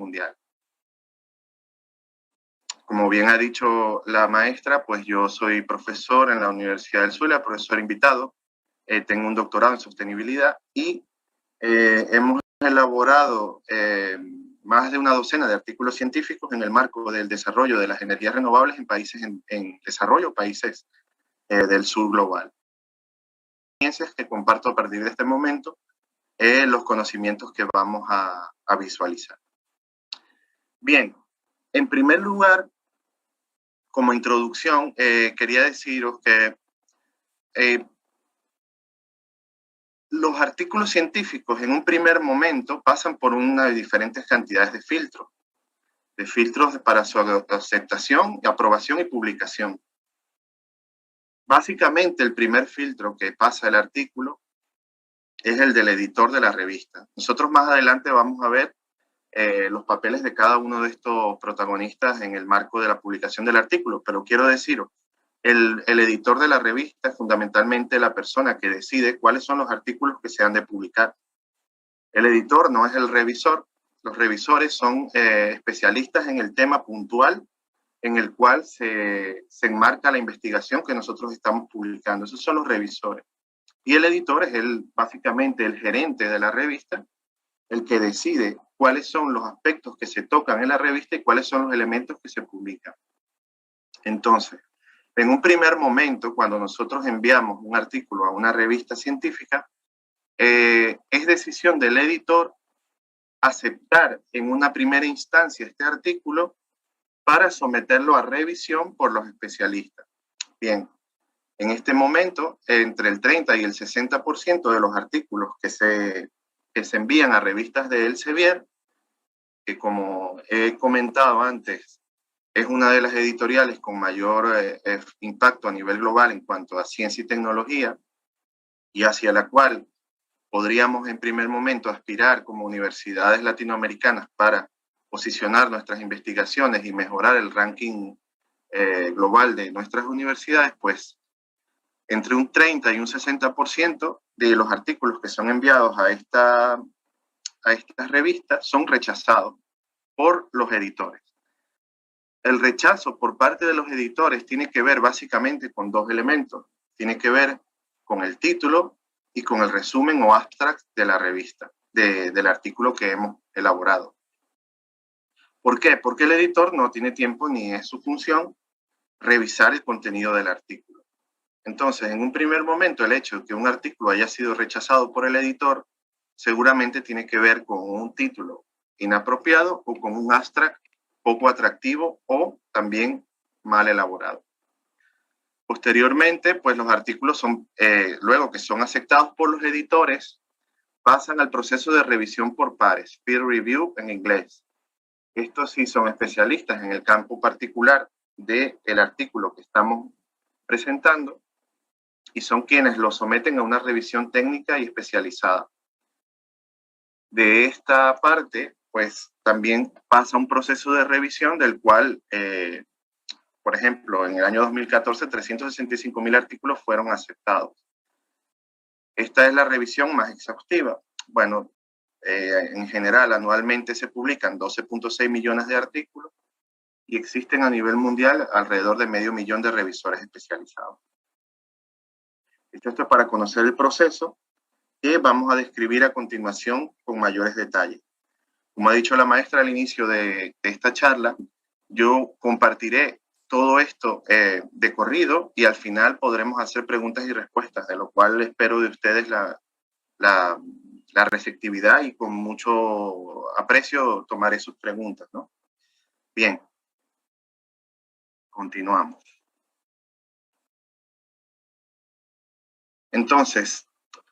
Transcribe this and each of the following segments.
mundial. Como bien ha dicho la maestra, pues yo soy profesor en la Universidad del Zulia, profesor invitado, tengo un doctorado en sostenibilidad y hemos elaborado más de una docena de artículos científicos en el marco del desarrollo de las energías renovables en países en desarrollo, países del sur global. Experiencias que comparto a partir de este momento, los conocimientos que vamos a visualizar. Bien, en primer lugar, como introducción, quería deciros que los artículos científicos en un primer momento pasan por una de diferentes cantidades de filtros para su aceptación, aprobación y publicación. Básicamente, el primer filtro que pasa el artículo es el del editor de la revista. Nosotros más adelante vamos a ver los papeles de cada uno de estos protagonistas en el marco de la publicación del artículo, pero quiero deciros, el editor de la revista es fundamentalmente la persona que decide cuáles son los artículos que se han de publicar. El editor no es el revisor. Los revisores son especialistas en el tema puntual en el cual se enmarca la investigación que nosotros estamos publicando. Esos son los revisores. Y el editor es básicamente el gerente de la revista, el que decide cuáles son los aspectos que se tocan en la revista y cuáles son los elementos que se publican. Entonces, en un primer momento, cuando nosotros enviamos un artículo a una revista científica, es decisión del editor aceptar en una primera instancia este artículo para someterlo a revisión por los especialistas. Bien, en este momento, entre el 30 y el 60% de los artículos que se envían a revistas de Elsevier, que como he comentado antes, es una de las editoriales con mayor impacto a nivel global en cuanto a ciencia y tecnología, y hacia la cual podríamos en primer momento aspirar como universidades latinoamericanas para posicionar nuestras investigaciones y mejorar el ranking global de nuestras universidades, pues entre un 30 y un 60% de los artículos que son enviados a estas revistas son rechazados por los editores. El rechazo por parte de los editores tiene que ver básicamente con dos elementos. Tiene que ver con el título y con el resumen o abstract de la revista, del artículo que hemos elaborado. ¿Por qué? Porque el editor no tiene tiempo ni es su función revisar el contenido del artículo. Entonces, en un primer momento, el hecho de que un artículo haya sido rechazado por el editor seguramente tiene que ver con un título inapropiado o con un abstract poco atractivo o también mal elaborado. Posteriormente, pues los artículos son, luego que son aceptados por los editores, pasan al proceso de revisión por pares, peer review en inglés. Estos sí son especialistas en el campo particular del artículo que estamos presentando y son quienes lo someten a una revisión técnica y especializada. De esta parte, pues también pasa un proceso de revisión del cual, por ejemplo, en el año 2014, 365,000 artículos fueron aceptados. Esta es la revisión más exhaustiva. Bueno, en general, anualmente se publican 12.6 millones de artículos y existen a nivel mundial alrededor de 500,000 de revisores especializados. Esto es para conocer el proceso que vamos a describir a continuación con mayores detalles. Como ha dicho la maestra al inicio de esta charla, yo compartiré todo esto de corrido y al final podremos hacer preguntas y respuestas, de lo cual espero de ustedes la receptividad y con mucho aprecio tomaré sus preguntas, ¿no? Bien, continuamos. Entonces,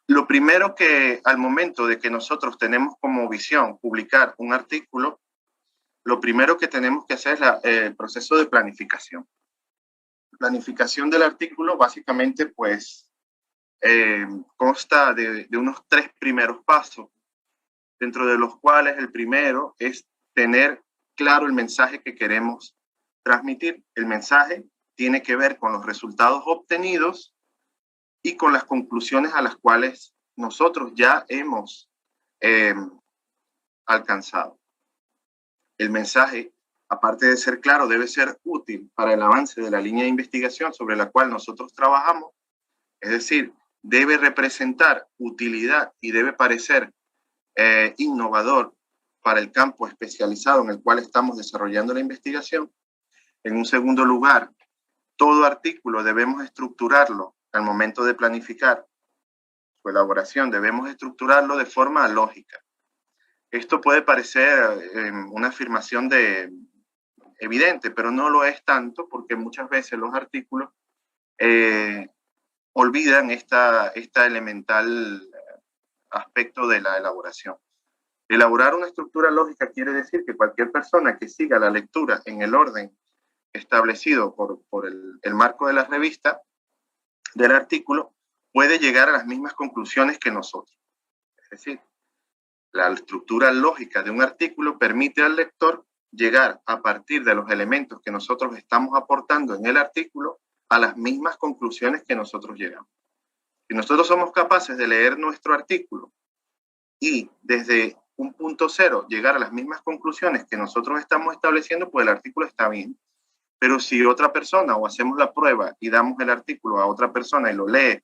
lo primero que al momento de que nosotros tenemos como visión publicar un artículo, lo primero que tenemos que hacer es el proceso de planificación. Planificación del artículo básicamente pues consta de unos 3 primeros pasos, dentro de los cuales el primero es tener claro el mensaje que queremos transmitir. El mensaje tiene que ver con los resultados obtenidos y con las conclusiones a las cuales nosotros ya hemos alcanzado. El mensaje, aparte de ser claro, debe ser útil para el avance de la línea de investigación sobre la cual nosotros trabajamos. Es decir, debe representar utilidad y debe parecer innovador para el campo especializado en el cual estamos desarrollando la investigación. En un segundo lugar, todo artículo debemos estructurarlo al momento de planificar su elaboración, debemos estructurarlo de forma lógica. Esto puede parecer una afirmación evidente, pero no lo es tanto porque muchas veces los artículos olvidan esta elemental aspecto de la elaboración. Elaborar una estructura lógica quiere decir que cualquier persona que siga la lectura en el orden establecido por el marco de la revista, del artículo, puede llegar a las mismas conclusiones que nosotros. Es decir, la estructura lógica de un artículo permite al lector llegar a partir de los elementos que nosotros estamos aportando en el artículo a las mismas conclusiones que nosotros llegamos. Si nosotros somos capaces de leer nuestro artículo y desde un punto cero llegar a las mismas conclusiones que nosotros estamos estableciendo, pues el artículo está bien. Pero si otra persona, o hacemos la prueba y damos el artículo a otra persona y lo lee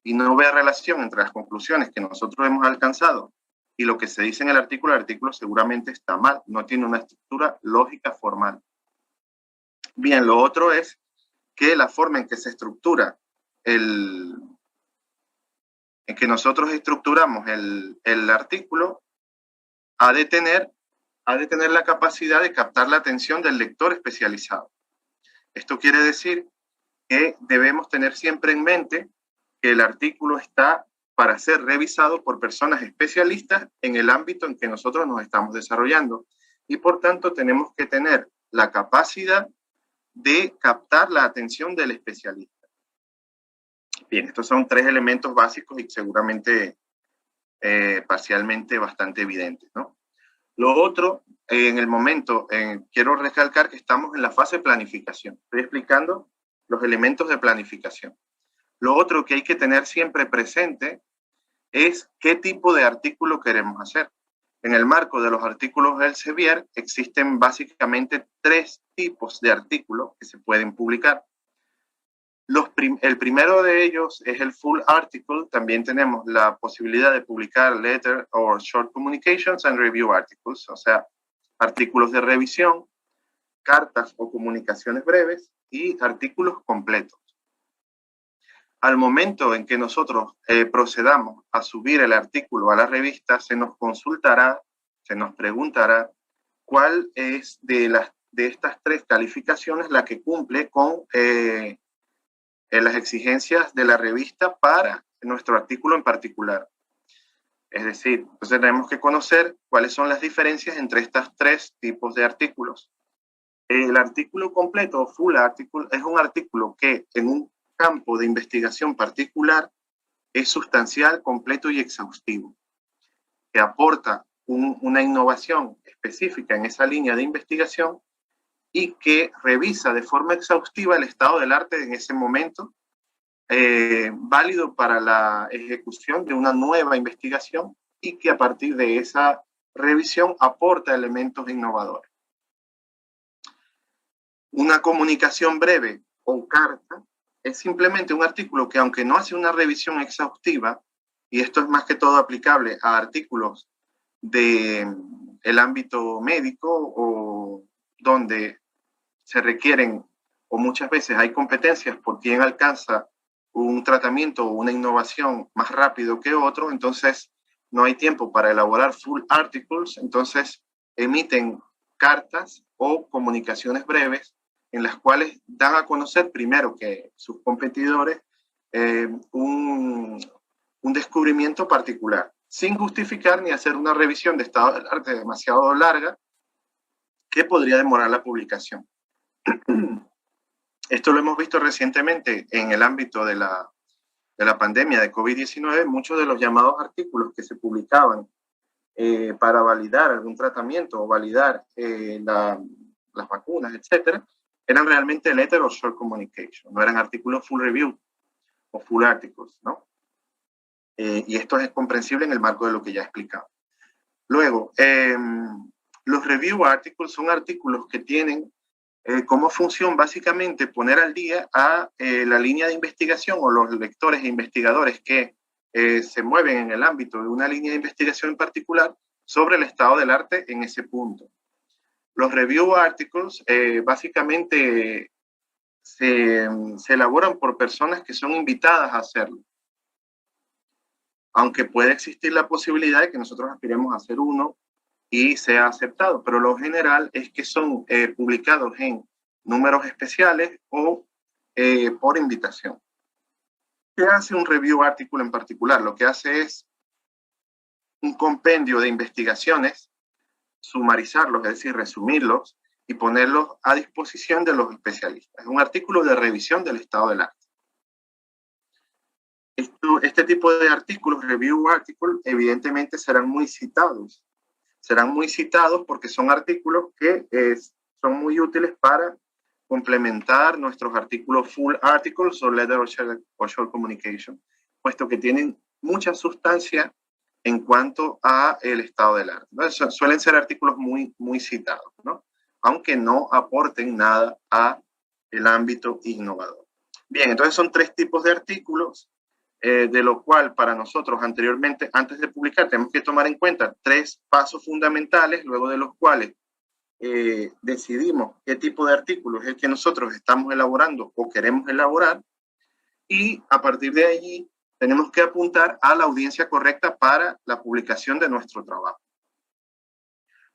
y no ve relación entre las conclusiones que nosotros hemos alcanzado y lo que se dice en el artículo seguramente está mal, no tiene una estructura lógica formal. Bien, lo otro es que la forma en que se estructura en que nosotros estructuramos el artículo ha de tener la capacidad de captar la atención del lector especializado. Esto quiere decir que debemos tener siempre en mente que el artículo está para ser revisado por personas especialistas en el ámbito en que nosotros nos estamos desarrollando y por tanto tenemos que tener la capacidad de captar la atención del especialista. Bien, estos son tres elementos básicos y seguramente parcialmente bastante evidentes, ¿no? Lo otro, en el momento, quiero recalcar que estamos en la fase de planificación. Estoy explicando los elementos de planificación. Lo otro que hay que tener siempre presente es qué tipo de artículo queremos hacer. En el marco de los artículos Elsevier existen básicamente tres tipos de artículos que se pueden publicar. El primero de ellos es el full article. También tenemos la posibilidad de publicar letter or short communications and review articles, o sea, artículos de revisión, cartas o comunicaciones breves y artículos completos. Al momento en que nosotros procedamos a subir el artículo a la revista, se nos consultará, se nos preguntará cuál es de estas tres calificaciones la que cumple con las exigencias de la revista para nuestro artículo en particular. Es decir, entonces tenemos que conocer cuáles son las diferencias entre estos tres tipos de artículos. El artículo completo o full article es un artículo que en un campo de investigación particular es sustancial, completo y exhaustivo, que aporta una innovación específica en esa línea de investigación y que revisa de forma exhaustiva el estado del arte en ese momento, válido para la ejecución de una nueva investigación y que a partir de esa revisión aporta elementos innovadores. Una comunicación breve o carta es simplemente un artículo que, aunque no hace una revisión exhaustiva, y esto es más que todo aplicable a artículos del ámbito médico o donde se requieren o muchas veces hay competencias por quien alcanza un tratamiento o una innovación más rápido que otro, entonces no hay tiempo para elaborar full articles, entonces emiten cartas o comunicaciones breves en las cuales dan a conocer primero que sus competidores un descubrimiento particular, sin justificar ni hacer una revisión de estado del arte demasiado larga que podría demorar la publicación. Esto lo hemos visto recientemente en el ámbito de la pandemia de COVID-19. Muchos de los llamados artículos que se publicaban para validar algún tratamiento o validar las vacunas, etcétera, eran realmente letter o short communication, no eran artículos full review o full articles, ¿no? Y esto es comprensible en el marco de lo que ya he explicado. Luego, Los review articles son artículos que tienen como función básicamente poner al día a la línea de investigación o los lectores e investigadores que se mueven en el ámbito de una línea de investigación en particular sobre el estado del arte en ese punto. Los review articles básicamente se elaboran por personas que son invitadas a hacerlo. Aunque puede existir la posibilidad de que nosotros aspiremos a hacer uno y sea aceptado, pero lo general es que son publicados en números especiales o por invitación. ¿Qué hace un review artículo en particular? Lo que hace es un compendio de investigaciones, sumarizarlos, es decir, resumirlos y ponerlos a disposición de los especialistas. Es un artículo de revisión del estado del arte. Este tipo de artículos, review articles, evidentemente serán muy citados. Serán muy citados porque son artículos que son muy útiles para complementar nuestros artículos full articles o letter o short communication, puesto que tienen mucha sustancia en cuanto a el estado del arte. Entonces, suelen ser artículos muy, muy citados, ¿no? Aunque no aporten nada a el ámbito innovador. Bien, entonces son 3 tipos de artículos, de lo cual para nosotros anteriormente, antes de publicar, tenemos que tomar en cuenta 3 pasos fundamentales, luego de los cuales decidimos qué tipo de artículo es el que nosotros estamos elaborando o queremos elaborar, y a partir de allí tenemos que apuntar a la audiencia correcta para la publicación de nuestro trabajo.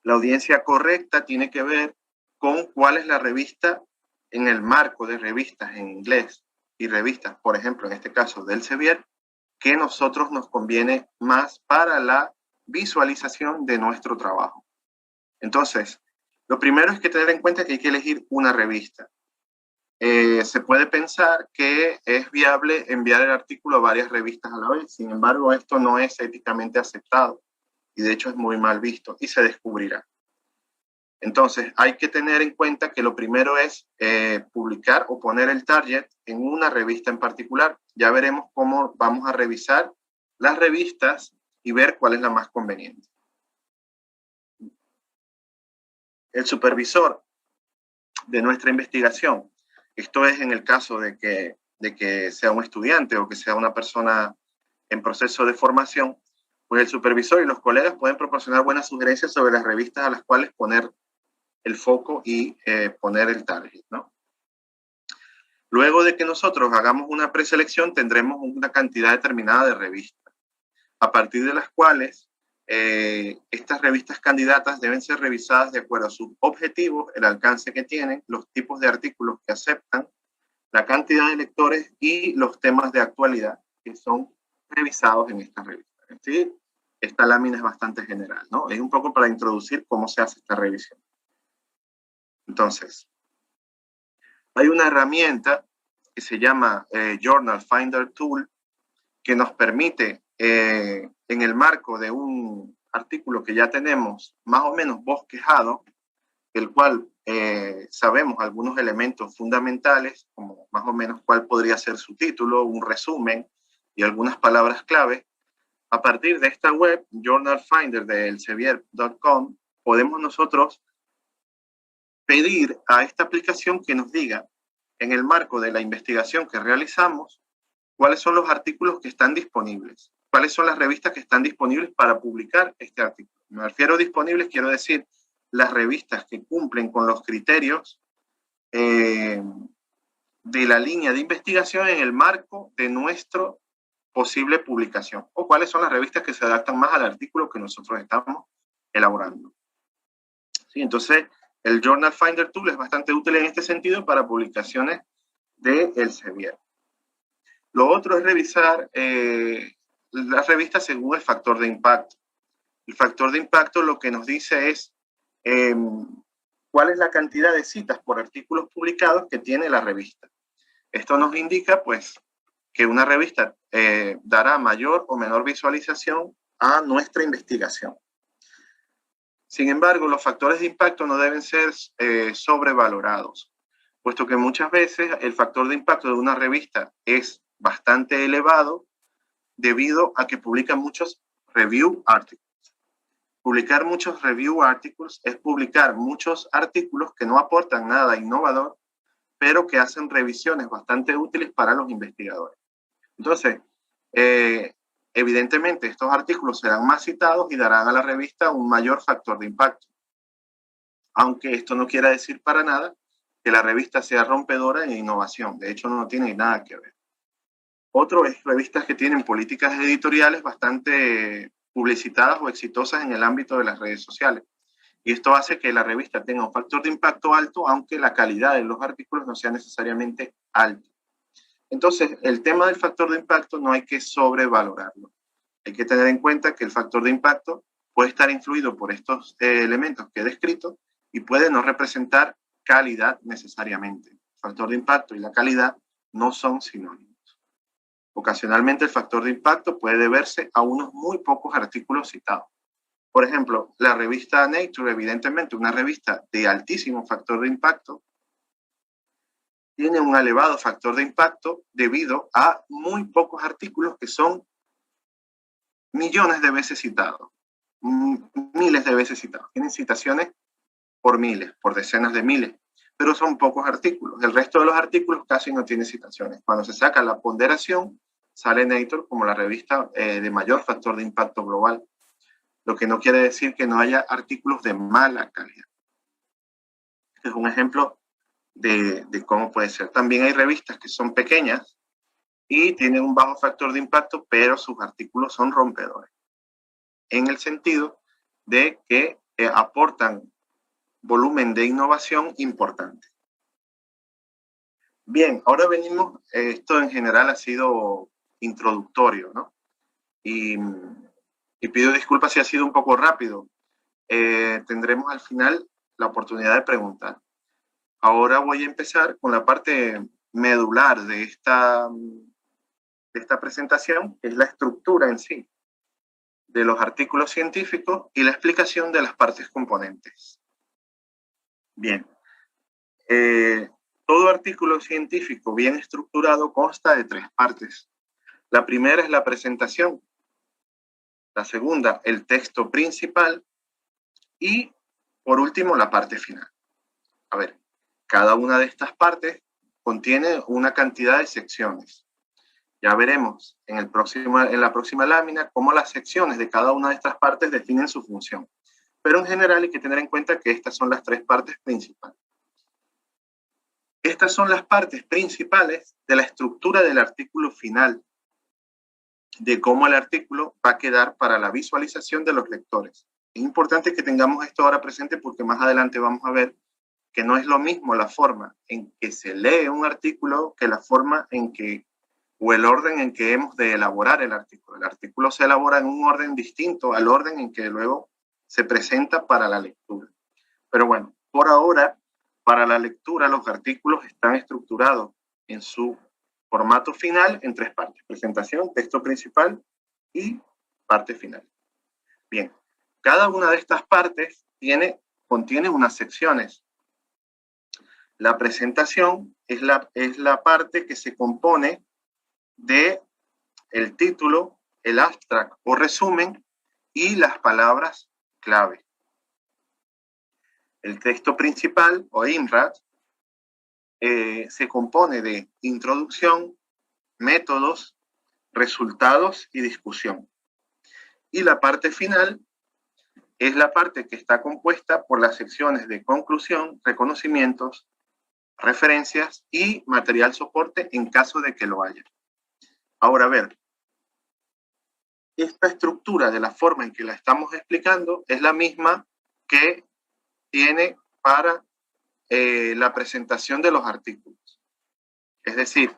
La audiencia correcta tiene que ver con cuál es la revista en el marco de revistas en inglés y revistas, por ejemplo, en este caso del Elsevier, que nosotros nos conviene más para la visualización de nuestro trabajo. Entonces, lo primero es que tener en cuenta que hay que elegir una revista. Se puede pensar que es viable enviar el artículo a varias revistas a la vez. Sin embargo, esto no es éticamente aceptado y de hecho es muy mal visto y se descubrirá. Entonces, hay que tener en cuenta que lo primero es publicar o poner el target en una revista en particular. Ya veremos cómo vamos a revisar las revistas y ver cuál es la más conveniente. El supervisor de nuestra investigación, esto es en el caso de que sea un estudiante o que sea una persona en proceso de formación, pues el supervisor y los colegas pueden proporcionar buenas sugerencias sobre las revistas a las cuales poner el foco y poner el target, ¿no? Luego de que nosotros hagamos una preselección, tendremos una cantidad determinada de revistas, a partir de las cuales estas revistas candidatas deben ser revisadas de acuerdo a sus objetivos, el alcance que tienen, los tipos de artículos que aceptan, la cantidad de lectores y los temas de actualidad que son revisados en estas revistas. Es decir, esta lámina es bastante general, ¿no? Es un poco para introducir cómo se hace esta revisión. Entonces, hay una herramienta que se llama Journal Finder Tool que nos permite, en el marco de un artículo que ya tenemos más o menos bosquejado, el cual sabemos algunos elementos fundamentales, como más o menos cuál podría ser su título, un resumen y algunas palabras clave. A partir de esta web, Journal Finder de elsevier.com, podemos nosotros pedir a esta aplicación que nos diga, en el marco de la investigación que realizamos, cuáles son los artículos que están disponibles, cuáles son las revistas que están disponibles para publicar este artículo. Me refiero a disponibles, quiero decir, las revistas que cumplen con los criterios de la línea de investigación en el marco de nuestra posible publicación, o cuáles son las revistas que se adaptan más al artículo que nosotros estamos elaborando. ¿Sí? Entonces, el Journal Finder Tool es bastante útil en este sentido para publicaciones de Elsevier. Lo otro es revisar las revistas según el factor de impacto. El factor de impacto lo que nos dice es cuál es la cantidad de citas por artículos publicados que tiene la revista. Esto nos indica, pues, que una revista dará mayor o menor visualización a nuestra investigación. Sin embargo, los factores de impacto no deben ser sobrevalorados, puesto que muchas veces el factor de impacto de una revista es bastante elevado debido a que publican muchos review articles. Publicar muchos review articles es publicar muchos artículos que no aportan nada innovador, pero que hacen revisiones bastante útiles para los investigadores. Entonces, evidentemente estos artículos serán más citados y darán a la revista un mayor factor de impacto. Aunque esto no quiera decir para nada que la revista sea rompedora en innovación. De hecho, no tiene nada que ver. Otro es revistas que tienen políticas editoriales bastante publicitadas o exitosas en el ámbito de las redes sociales. Y esto hace que la revista tenga un factor de impacto alto, aunque la calidad de los artículos no sea necesariamente alta. Entonces, el tema del factor de impacto no hay que sobrevalorarlo. Hay que tener en cuenta que el factor de impacto puede estar influido por estos elementos que he descrito y puede no representar calidad necesariamente. El factor de impacto y la calidad no son sinónimos. Ocasionalmente el factor de impacto puede deberse a unos muy pocos artículos citados. Por ejemplo, la revista Nature, evidentemente una revista de altísimo factor de impacto, tiene un elevado factor de impacto debido a muy pocos artículos que son millones de veces citados, miles de veces citados. Tienen citaciones por miles, por decenas de miles, pero son pocos artículos. El resto de los artículos casi no tiene citaciones. Cuando se saca la ponderación, sale Nature como la revista de mayor factor de impacto global, lo que no quiere decir que no haya artículos de mala calidad. Este es un ejemplo de cómo puede ser. También hay revistas que son pequeñas y tienen un bajo factor de impacto, pero sus artículos son rompedores, en el sentido de que aportan volumen de innovación importante. Bien, ahora venimos, esto en general ha sido introductorio, ¿no? Y pido disculpas si ha sido un poco rápido. Tendremos al final la oportunidad de preguntar. Ahora voy a empezar con la parte medular de esta presentación, que es la estructura en sí de los artículos científicos y la explicación de las partes componentes. Bien, todo artículo científico bien estructurado consta de 3 partes. La primera es la presentación, la segunda, el texto principal y, por último, la parte final. A ver, cada una de estas partes contiene una cantidad de secciones. Ya veremos en la próxima lámina cómo las secciones de cada una de estas partes definen su función. Pero en general hay que tener en cuenta que estas son las 3 partes principales. Estas son las partes principales de la estructura del artículo final, de cómo el artículo va a quedar para la visualización de los lectores. Es importante que tengamos esto ahora presente porque más adelante vamos a ver que no es lo mismo la forma en que se lee un artículo que la forma en que, o el orden en que hemos de elaborar el artículo. El artículo se elabora en un orden distinto al orden en que luego se presenta para la lectura. Pero bueno, por ahora, para la lectura, los artículos están estructurados en su formato final en 3 partes: presentación, texto principal y parte final. Bien, cada una de estas partes contiene unas secciones. La presentación es la parte que se compone de el título, el abstract o resumen y las palabras clave. El texto principal o INRAD se compone de introducción, métodos, resultados y discusión. Y la parte final es la parte que está compuesta por las secciones de conclusión, reconocimientos, referencias y material soporte en caso de que lo haya. Ahora, a ver, esta estructura de la forma en que la estamos explicando es la misma que tiene para la presentación de los artículos. Es decir,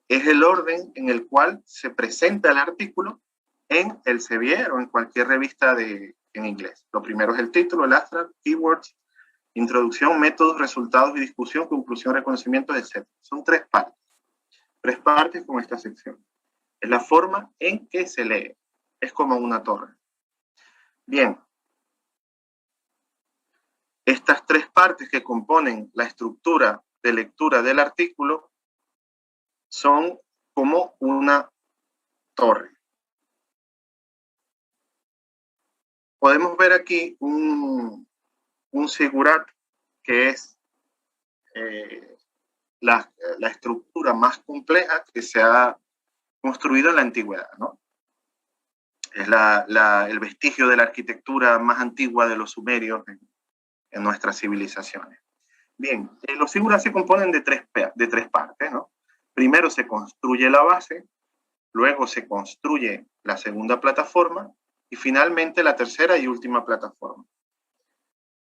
es el orden en el cual se presenta el artículo en Elsevier o en cualquier revista en inglés. Lo primero es el título, el abstract, keywords, introducción, métodos, resultados y discusión, conclusión, reconocimiento, etc. Son 3 partes. 3 partes con esta sección. Es la forma en que se lee. Es como una torre. Bien. Estas 3 partes que componen la estructura de lectura del artículo son como una torre. Podemos ver aquí un zigurat, que es la estructura más compleja que se ha construido en la antigüedad, ¿no? Es el vestigio de la arquitectura más antigua de los sumerios en nuestras civilizaciones. Bien, los zigurats se componen de tres partes, ¿no? Primero se construye la base, luego se construye la segunda plataforma y finalmente la tercera y última plataforma.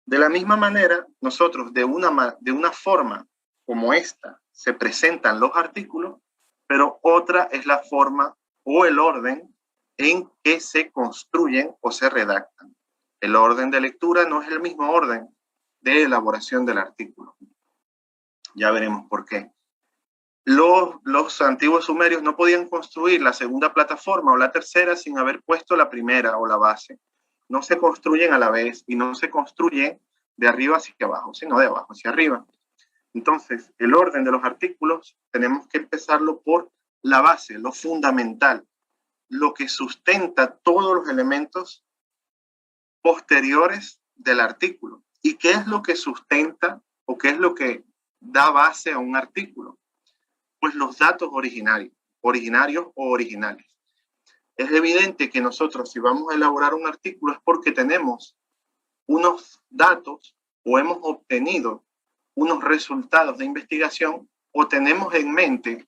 De la misma manera, nosotros de una forma como esta se presentan los artículos, pero otra es la forma o el orden en que se construyen o se redactan. El orden de lectura no es el mismo orden de elaboración del artículo. Ya veremos por qué. Los antiguos sumerios no podían construir la segunda plataforma o la tercera sin haber puesto la primera o la base. No se construyen a la vez y no se construyen de arriba hacia abajo, sino de abajo hacia arriba. Entonces, el orden de los artículos tenemos que empezarlo por la base, lo fundamental, lo que sustenta todos los elementos posteriores del artículo. ¿Y qué es lo que sustenta o qué es lo que da base a un artículo? Pues los datos originarios o originales. Es evidente que nosotros, si vamos a elaborar un artículo, es porque tenemos unos datos o hemos obtenido unos resultados de investigación o tenemos en mente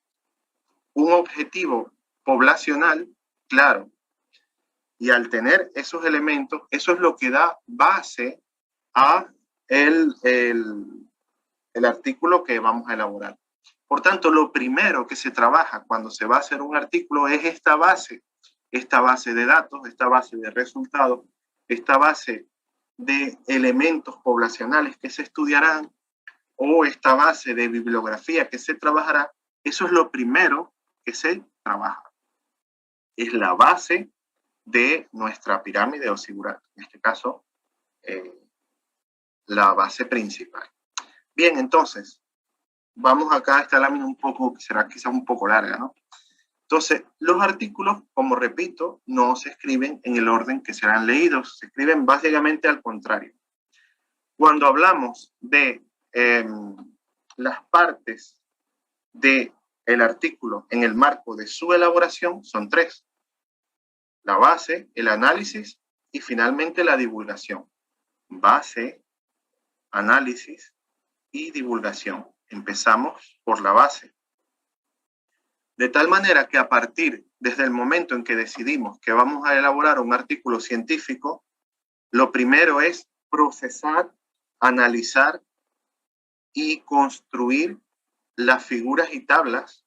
un objetivo poblacional claro. Y al tener esos elementos, eso es lo que da base a el artículo que vamos a elaborar. Por tanto, lo primero que se trabaja cuando se va a hacer un artículo es esta base de datos, esta base de resultados, esta base de elementos poblacionales que se estudiarán o esta base de bibliografía que se trabajará. Eso es lo primero que se trabaja. Es la base de nuestra pirámide o zigurat, en este caso, la base principal. Bien, entonces, vamos acá a esta lámina un poco, será quizás un poco larga, ¿no? Entonces, los artículos, como repito, no se escriben en el orden que serán leídos, se escriben básicamente al contrario. Cuando hablamos de las partes del artículo en el marco de su elaboración, son tres: la base, el análisis y finalmente la divulgación. Base, análisis y divulgación. Empezamos por la base. De tal manera que a partir, desde el momento en que decidimos que vamos a elaborar un artículo científico, lo primero es procesar, analizar y construir las figuras y tablas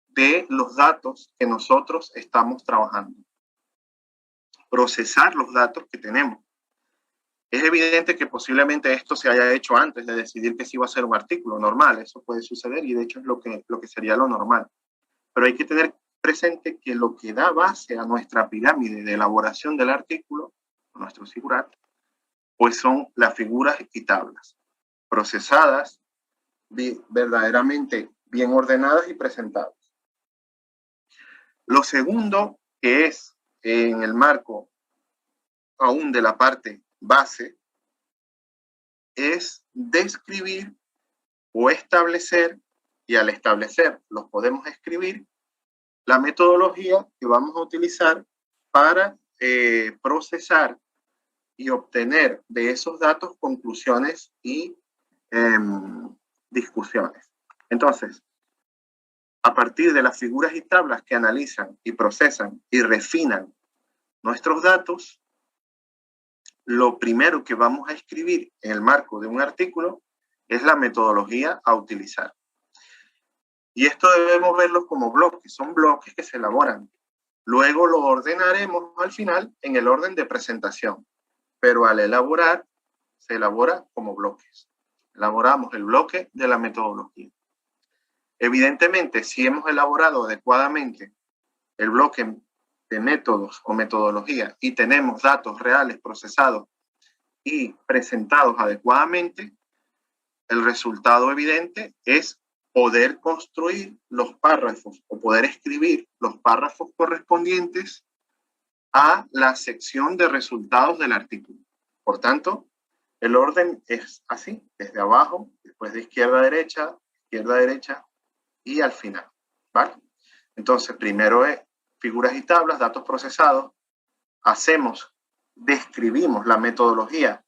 de los datos que nosotros estamos trabajando. Procesar los datos que tenemos. Es evidente que posiblemente esto se haya hecho antes de decidir que sí iba a ser un artículo normal. Eso puede suceder y de hecho es lo que sería lo normal. Pero hay que tener presente que lo que da base a nuestra pirámide de elaboración del artículo, nuestro zigurat, pues son las figuras y tablas, procesadas, verdaderamente bien ordenadas y presentadas. Lo segundo, que es en el marco aún de la parte base, es describir o establecer, y al establecer los podemos escribir, la metodología que vamos a utilizar para procesar y obtener de esos datos conclusiones y discusiones. Entonces, a partir de las figuras y tablas que analizan y procesan y refinan nuestros datos, lo primero que vamos a escribir en el marco de un artículo es la metodología a utilizar. Y esto debemos verlo como bloques, son bloques que se elaboran. Luego lo ordenaremos al final en el orden de presentación, pero al elaborar, se elabora como bloques. Elaboramos el bloque de la metodología. Evidentemente, si hemos elaborado adecuadamente el bloque de métodos o metodología y tenemos datos reales procesados y presentados adecuadamente, el resultado evidente es poder construir los párrafos o poder escribir los párrafos correspondientes a la sección de resultados del artículo. Por tanto, el orden es así, desde abajo, después de izquierda a derecha y al final, ¿vale? Entonces, primero es figuras y tablas, datos procesados, describimos la metodología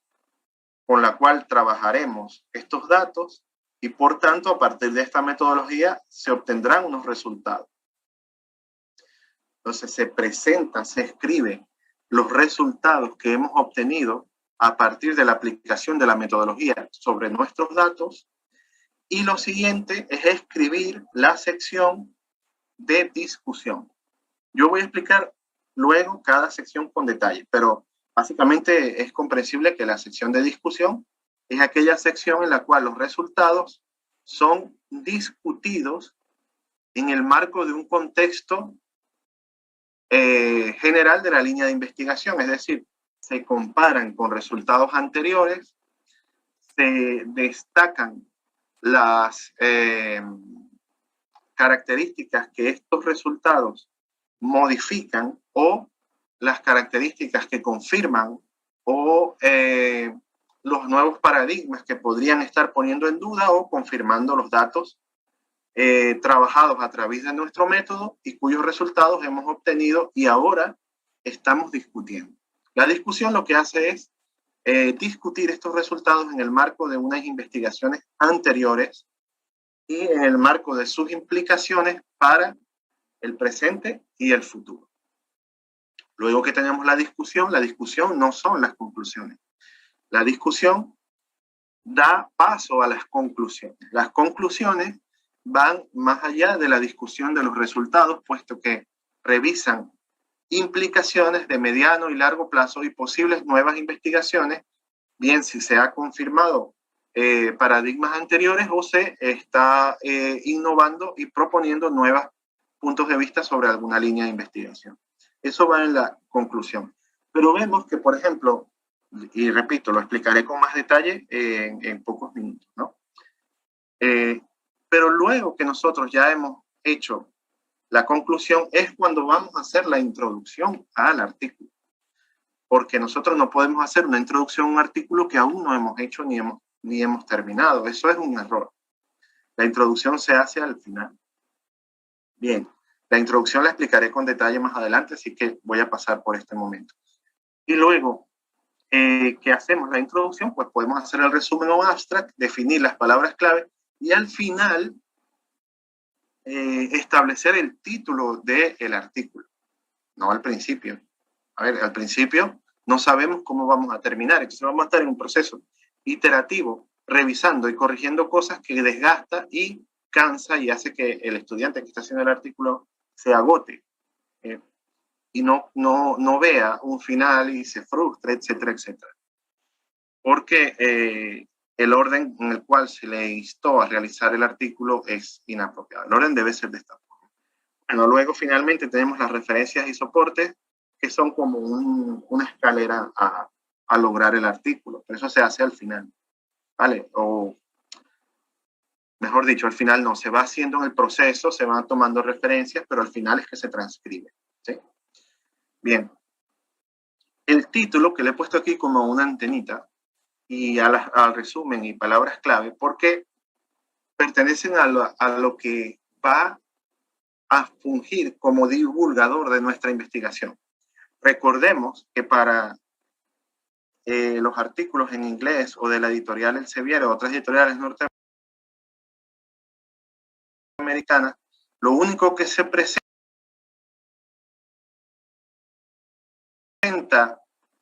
con la cual trabajaremos estos datos y por tanto a partir de esta metodología se obtendrán unos resultados. Entonces se presenta, se escribe los resultados que hemos obtenido a partir de la aplicación de la metodología sobre nuestros datos y lo siguiente es escribir la sección de discusión. Yo voy a explicar luego cada sección con detalle, pero básicamente es comprensible que la sección de discusión es aquella sección en la cual los resultados son discutidos en el marco de un contexto general de la línea de investigación, es decir, se comparan con resultados anteriores, se destacan las características que estos resultados modifican o las características que confirman o los nuevos paradigmas que podrían estar poniendo en duda o confirmando los datos trabajados a través de nuestro método y cuyos resultados hemos obtenido y ahora estamos discutiendo. La discusión lo que hace es discutir estos resultados en el marco de unas investigaciones anteriores y en el marco de sus implicaciones para el presente y el futuro. Luego que tenemos la discusión no son las conclusiones. La discusión da paso a las conclusiones. Las conclusiones van más allá de la discusión de los resultados, puesto que revisan implicaciones de mediano y largo plazo y posibles nuevas investigaciones, bien si se ha confirmado paradigmas anteriores o se está innovando y proponiendo nuevos puntos de vista sobre alguna línea de investigación. Eso va en la conclusión. Pero vemos que, por ejemplo, y repito, lo explicaré con más detalle en pocos minutos, ¿no? Pero luego que nosotros ya hemos hecho la conclusión es cuando vamos a hacer la introducción al artículo. Porque nosotros no podemos hacer una introducción a un artículo que aún no hemos hecho ni hemos terminado. Eso es un error. La introducción se hace al final. Bien, la introducción la explicaré con detalle más adelante, así que voy a pasar por este momento. Y luego que hacemos la introducción, pues podemos hacer el resumen o abstract, definir las palabras clave y al final establecer el título del artículo, no al principio. A ver, al principio no sabemos cómo vamos a terminar, entonces vamos a estar en un proceso iterativo, revisando y corrigiendo cosas que desgasta y cansa y hace que el estudiante que está haciendo el artículo se agote y no vea un final y se frustre, etcétera, etcétera. Porque el orden en el cual se le instó a realizar el artículo es inapropiado. El orden debe ser de esta forma. Bueno, luego finalmente tenemos las referencias y soportes, que son como una escalera a lograr el artículo, pero eso se hace al final, ¿vale? O mejor dicho, al final no, se va haciendo en el proceso, se van tomando referencias, pero al final es que se transcribe, ¿sí? Bien, el título que le he puesto aquí como una antenita y al resumen y palabras clave, porque pertenecen a lo que va a fungir como divulgador de nuestra investigación. Recordemos que para los artículos en inglés o de la editorial Elsevier o otras editoriales norteamericanas, lo único que se presenta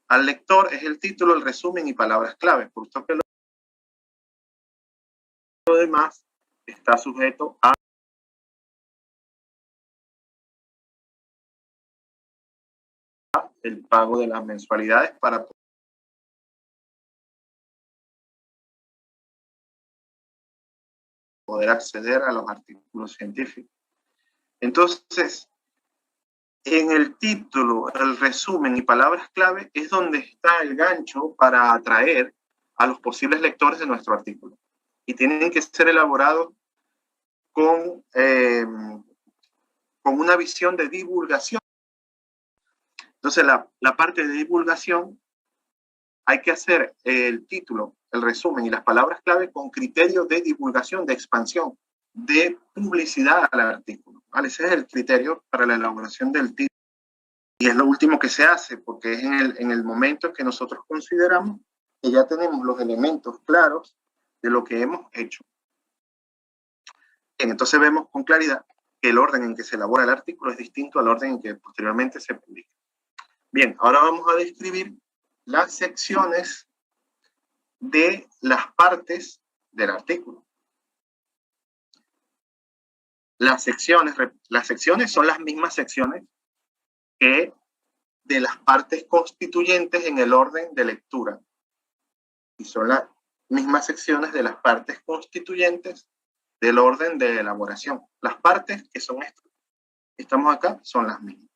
al lector es el título, el resumen y palabras clave, puesto que lo demás está sujeto a el pago de las mensualidades para poder acceder a los artículos científicos. Entonces, en el título, el resumen y palabras clave es donde está el gancho para atraer a los posibles lectores de nuestro artículo. Y tienen que ser elaborados con una visión de divulgación. Entonces, la parte de divulgación, hay que hacer el título, el resumen y las palabras clave con criterio de divulgación, de expansión, de publicidad al artículo, ¿vale? Ese es el criterio para la elaboración del título. Y es lo último que se hace, porque es en el momento en que nosotros consideramos que ya tenemos los elementos claros de lo que hemos hecho. Bien, entonces vemos con claridad que el orden en que se elabora el artículo es distinto al orden en que posteriormente se publica. Bien, ahora vamos a describir las secciones de las partes del artículo. Las secciones son las mismas secciones que de las partes constituyentes en el orden de lectura. Y son las mismas secciones de las partes constituyentes del orden de elaboración. Las partes que son estas, estamos acá, son las mismas.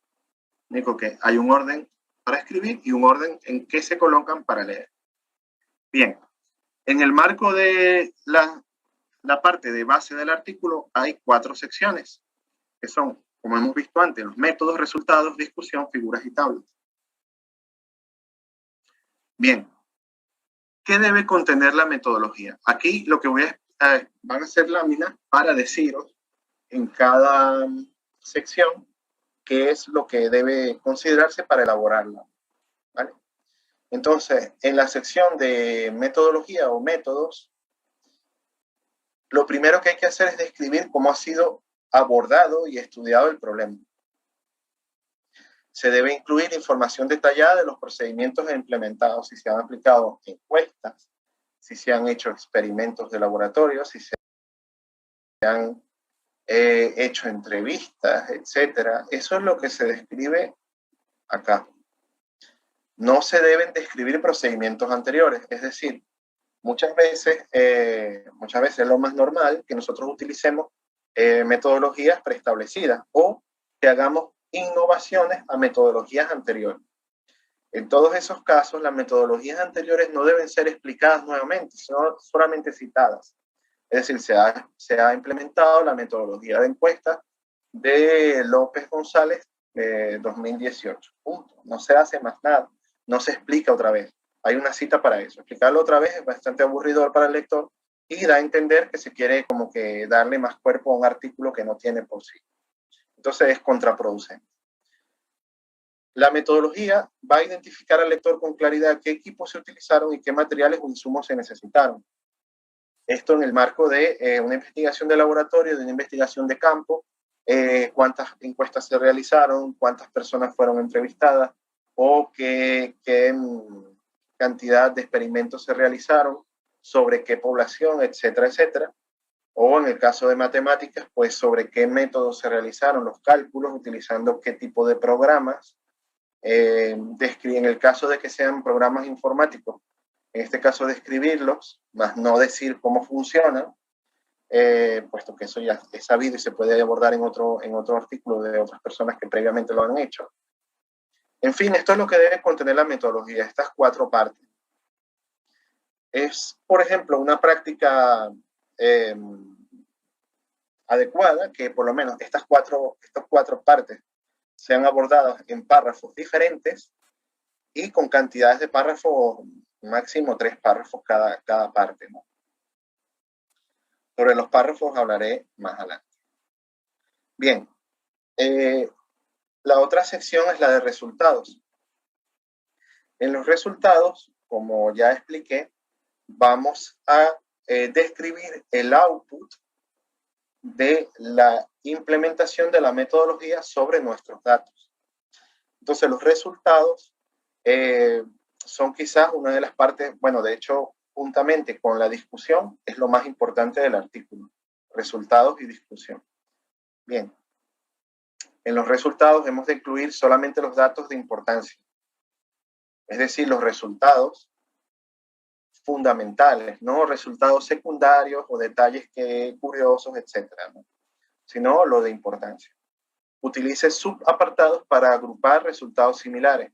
Único que hay un orden para escribir y un orden en que se colocan para leer. Bien, en el marco de la parte de base del artículo hay 4 secciones, que son, como hemos visto antes, los métodos, resultados, discusión, figuras y tablas. Bien, ¿qué debe contener la metodología? Aquí lo que van a ser láminas para deciros en cada sección qué es lo que debe considerarse para elaborarla, ¿vale? Entonces, en la sección de metodología o métodos, lo primero que hay que hacer es describir cómo ha sido abordado y estudiado el problema. Se debe incluir información detallada de los procedimientos implementados, si se han aplicado encuestas, si se han hecho experimentos de laboratorio, si se han hecho entrevistas, etc. Eso es lo que se describe acá. No se deben describir procedimientos anteriores, es decir, muchas veces es lo más normal que nosotros utilicemos metodologías preestablecidas o que hagamos innovaciones a metodologías anteriores. En todos esos casos, las metodologías anteriores no deben ser explicadas nuevamente, sino solamente citadas. Es decir, se ha implementado la metodología de encuesta de López González 2018. Punto. No se hace más nada, no se explica otra vez. Hay una cita para eso. Explicarlo otra vez es bastante aburridor para el lector y da a entender que se quiere como que darle más cuerpo a un artículo que no tiene por sí. Entonces es contraproducente. La metodología va a identificar al lector con claridad qué equipos se utilizaron y qué materiales o insumos se necesitaron. Esto en el marco de una investigación de laboratorio, de una investigación de campo, cuántas encuestas se realizaron, cuántas personas fueron entrevistadas o qué cantidad de experimentos se realizaron, sobre qué población, etcétera, etcétera. O en el caso de matemáticas, pues sobre qué métodos se realizaron los cálculos, utilizando qué tipo de programas. En el caso de que sean programas informáticos, en este caso describirlos, más no decir cómo funcionan, puesto que eso ya es sabido y se puede abordar en otro artículo de otras personas que previamente lo han hecho. En fin, esto es lo que debe contener la metodología, estas 4 partes. Es, por ejemplo, una práctica adecuada que por lo menos estas cuatro partes sean abordadas en párrafos diferentes y con cantidades de párrafos, máximo 3 párrafos cada parte, ¿no? Sobre los párrafos hablaré más adelante. Bien, la otra sección es la de resultados. En los resultados, como ya expliqué, vamos a describir el output de la implementación de la metodología sobre nuestros datos. Entonces, los resultados son quizás una de las partes, bueno, de hecho, juntamente con la discusión, es lo más importante del artículo. Resultados y discusión. Bien. En los resultados hemos de incluir solamente los datos de importancia. Es decir, los resultados fundamentales, no resultados secundarios o detalles curiosos, etcétera, ¿no? Sino lo de importancia. Utilice subapartados para agrupar resultados similares.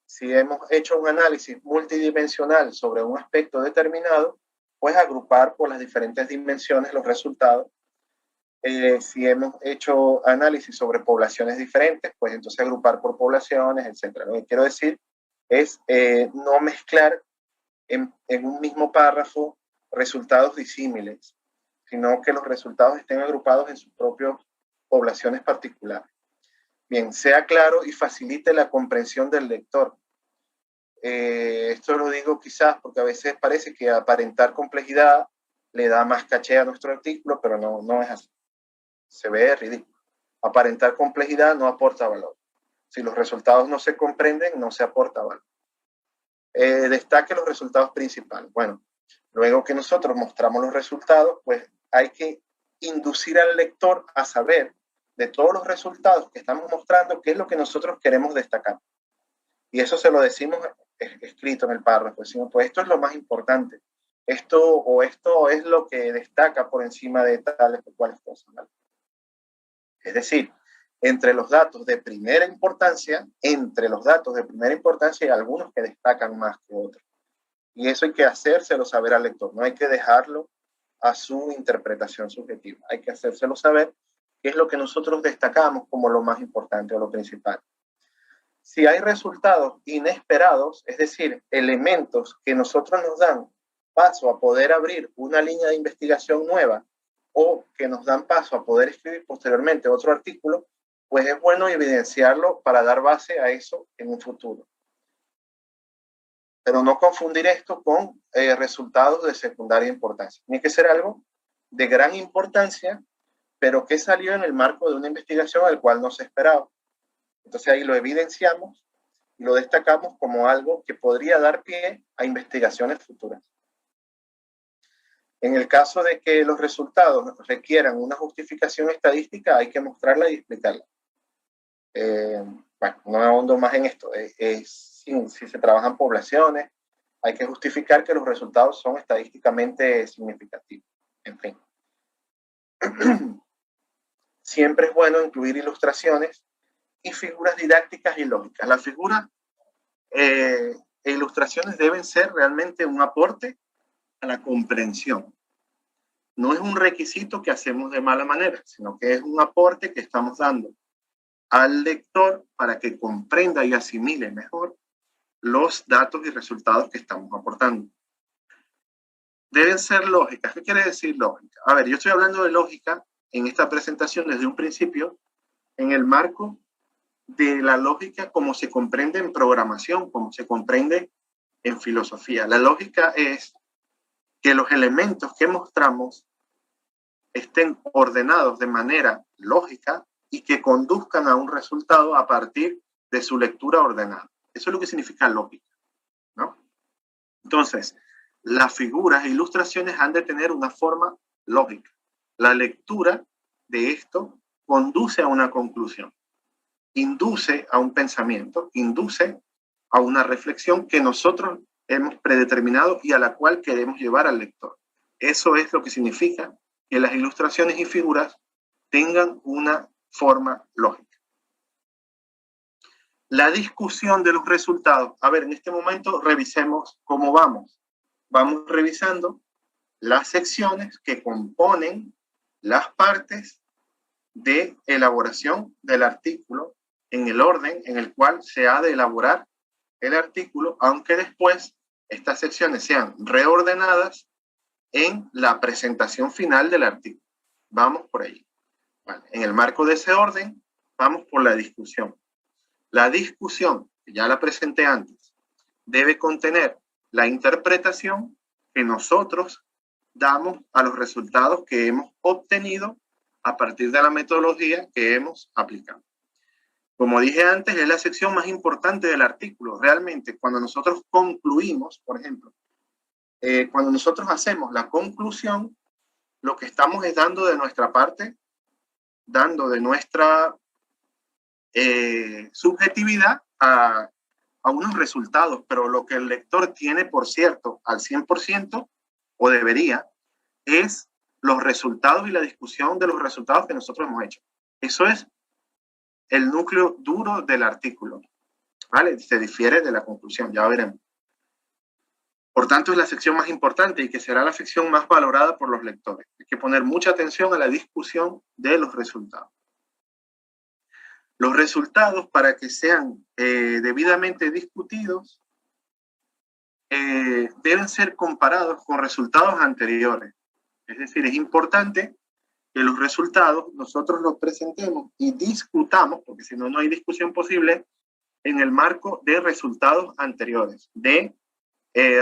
Si hemos hecho un análisis multidimensional sobre un aspecto determinado, pues agrupar por las diferentes dimensiones los resultados Si hemos hecho análisis sobre poblaciones diferentes, pues entonces agrupar por poblaciones, etc. Lo que quiero decir es no mezclar en un mismo párrafo resultados disímiles, sino que los resultados estén agrupados en sus propias poblaciones particulares. Bien, sea claro y facilite la comprensión del lector. Esto lo digo quizás porque a veces parece que aparentar complejidad le da más caché a nuestro artículo, pero no es así. Se ve ridículo. Aparentar complejidad no aporta valor. Si los resultados no se comprenden, no se aporta valor. Destaque los resultados principales. Bueno, luego que nosotros mostramos los resultados, pues hay que inducir al lector a saber de todos los resultados que estamos mostrando qué es lo que nosotros queremos destacar. Y eso se lo decimos escrito en el párrafo. Decimos, pues esto es lo más importante. Esto es lo que destaca por encima de tales o cuales cosas, ¿vale? Es decir, entre los datos de primera importancia hay algunos que destacan más que otros. Y eso hay que hacérselo saber al lector, no hay que dejarlo a su interpretación subjetiva. Hay que hacérselo saber qué es lo que nosotros destacamos como lo más importante o lo principal. Si hay resultados inesperados, es decir, elementos que nosotros nos dan paso a poder abrir una línea de investigación nueva o que nos dan paso a poder escribir posteriormente otro artículo, pues es bueno evidenciarlo para dar base a eso en un futuro. Pero no confundir esto con resultados de secundaria importancia. Tiene que ser algo de gran importancia, pero que salió en el marco de una investigación al cual no se esperaba. Entonces ahí lo evidenciamos y lo destacamos como algo que podría dar pie a investigaciones futuras. En el caso de que los resultados requieran una justificación estadística, hay que mostrarla y explicarla. Bueno, no ahondo más en esto. Si se trabajan poblaciones, hay que justificar que los resultados son estadísticamente significativos. En fin. Siempre es bueno incluir ilustraciones y figuras didácticas y lógicas. Las figuras e ilustraciones deben ser realmente un aporte a la comprensión. No es un requisito que hacemos de mala manera, sino que es un aporte que estamos dando al lector para que comprenda y asimile mejor los datos y resultados que estamos aportando. Deben ser lógicas. ¿Qué quiere decir lógica? A ver, yo estoy hablando de lógica en esta presentación desde un principio en el marco de la lógica como se comprende en programación, como se comprende en filosofía. La lógica es que los elementos que mostramos estén ordenados de manera lógica y que conduzcan a un resultado a partir de su lectura ordenada. Eso es lo que significa lógica, ¿no? Entonces, las figuras e ilustraciones han de tener una forma lógica. La lectura de esto conduce a una conclusión, induce a un pensamiento, induce a una reflexión que nosotros hemos predeterminado y a la cual queremos llevar al lector. Eso es lo que significa que las ilustraciones y figuras tengan una forma lógica. La discusión de los resultados. A ver, en este momento revisemos cómo vamos. Vamos revisando las secciones que componen las partes de elaboración del artículo en el orden en el cual se ha de elaborar el artículo, aunque después estas secciones sean reordenadas en la presentación final del artículo. Vamos por ahí. Vale. En el marco de ese orden, vamos por la discusión. La discusión, que ya la presenté antes, debe contener la interpretación que nosotros damos a los resultados que hemos obtenido a partir de la metodología que hemos aplicado. Como dije antes, es la sección más importante del artículo. Realmente, cuando nosotros concluimos, por ejemplo, cuando nosotros hacemos la conclusión, lo que estamos es dando de nuestra parte, dando de nuestra subjetividad a unos resultados, pero lo que el lector tiene, por cierto, al 100%, o debería, es los resultados y la discusión de los resultados que nosotros hemos hecho. Eso es el núcleo duro del artículo, ¿vale? Se difiere de la conclusión, ya veremos. Por tanto, es la sección más importante y que será la sección más valorada por los lectores. Hay que poner mucha atención a la discusión de los resultados. Los resultados, para que sean debidamente discutidos, deben ser comparados con resultados anteriores. Es decir, es importante que los resultados nosotros los presentemos y discutamos, porque si no, no hay discusión posible, en el marco de resultados anteriores, de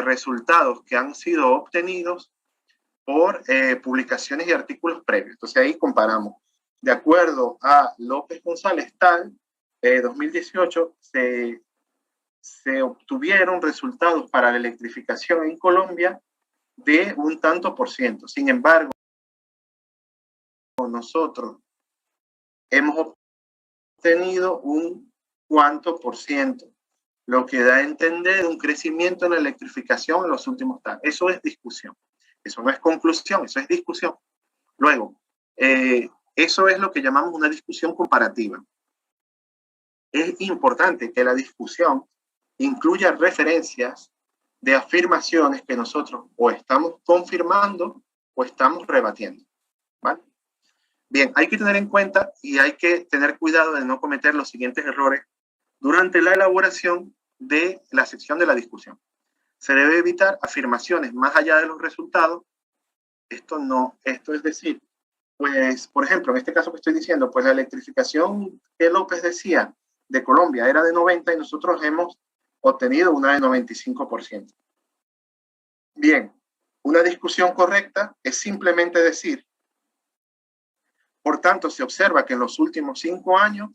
resultados que han sido obtenidos por publicaciones y artículos previos. Entonces ahí comparamos. De acuerdo a López González tal, 2018 se obtuvieron resultados para la electrificación en Colombia de un tanto por ciento. Sin embargo, nosotros hemos obtenido un cuánto por ciento, lo que da a entender un crecimiento en la electrificación en los últimos años. Eso es discusión. Eso no es conclusión, eso es discusión. Luego, eso es lo que llamamos una discusión comparativa. Es importante que la discusión incluya referencias de afirmaciones que nosotros o estamos confirmando o estamos rebatiendo. ¿Vale? Bien, hay que tener en cuenta y hay que tener cuidado de no cometer los siguientes errores durante la elaboración de la sección de la discusión. Se debe evitar afirmaciones más allá de los resultados. Esto es decir, pues, por ejemplo, en este caso que estoy diciendo, pues la electrificación que López decía de Colombia era de 90 y nosotros hemos obtenido una de 95%. Bien, una discusión correcta es simplemente decir, por tanto, se observa que en los últimos 5 años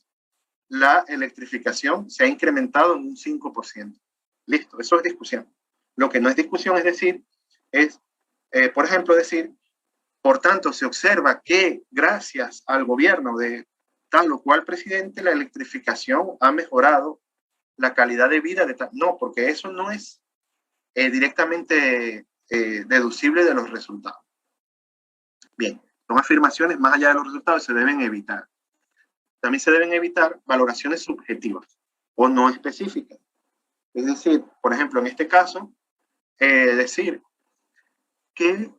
la electrificación se ha incrementado en un 5%. Listo, eso es discusión. Lo que no es discusión es decir, por ejemplo, decir, por tanto, se observa que gracias al gobierno de tal o cual presidente, la electrificación ha mejorado la calidad de vida de tal. No, porque eso no es directamente deducible de los resultados. Bien, son afirmaciones más allá de los resultados y se deben evitar. También se deben evitar valoraciones subjetivas o no específicas. Es decir, por ejemplo, en este caso, decir que,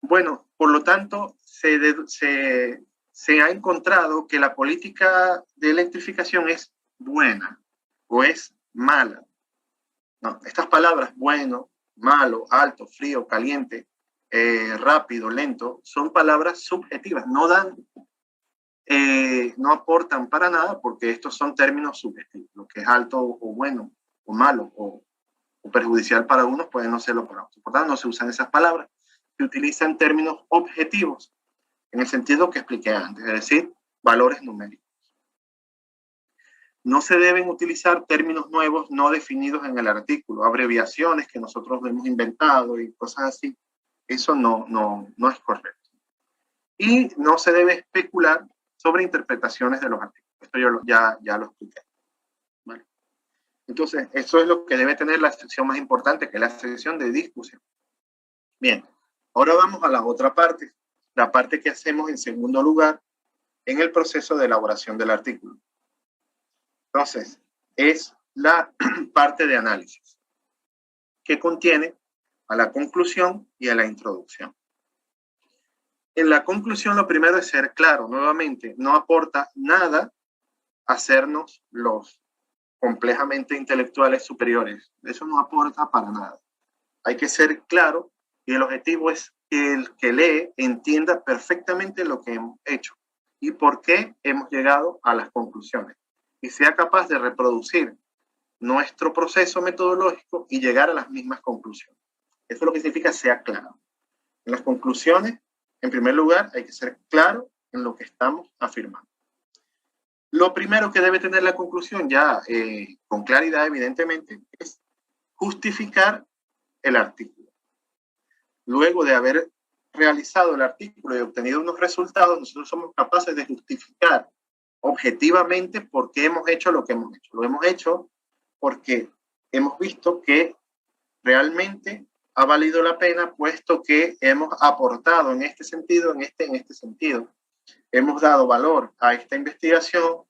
bueno, por lo tanto, se ha encontrado que la política de electrificación es buena o es mala. No, estas palabras bueno, malo, alto, frío, caliente, rápido, lento, son palabras subjetivas, no aportan para nada porque estos son términos subjetivos. Lo que es alto o bueno o malo o perjudicial para unos puede no serlo para otros. Por tanto, no se usan esas palabras. Se utilizan términos objetivos en el sentido que expliqué antes, es decir, valores numéricos. No se deben utilizar términos nuevos no definidos en el artículo, abreviaciones que nosotros hemos inventado y cosas así. Eso no es correcto. Y no se debe especular sobre interpretaciones de los artículos. Esto yo ya lo expliqué. ¿Vale? Entonces, eso es lo que debe tener la sección más importante, que es la sección de discusión. Bien, ahora vamos a la otra parte, la parte que hacemos en segundo lugar en el proceso de elaboración del artículo. Entonces, es la parte de análisis, que contiene a la conclusión y a la introducción. En la conclusión, lo primero es ser claro. Nuevamente, no aporta nada hacernos los complejamente intelectuales superiores. Eso no aporta para nada. Hay que ser claro y el objetivo es que el que lee entienda perfectamente lo que hemos hecho y por qué hemos llegado a las conclusiones y sea capaz de reproducir nuestro proceso metodológico y llegar a las mismas conclusiones. Eso es lo que significa sea claro. En las conclusiones, en primer lugar, hay que ser claro en lo que estamos afirmando. Lo primero que debe tener la conclusión, ya con claridad, evidentemente, es justificar el artículo. Luego de haber realizado el artículo y obtenido unos resultados, nosotros somos capaces de justificar objetivamente por qué hemos hecho lo que hemos hecho. Lo hemos hecho porque hemos visto que realmente ha valido la pena, puesto que hemos aportado en este sentido, en este sentido. Hemos dado valor a esta investigación,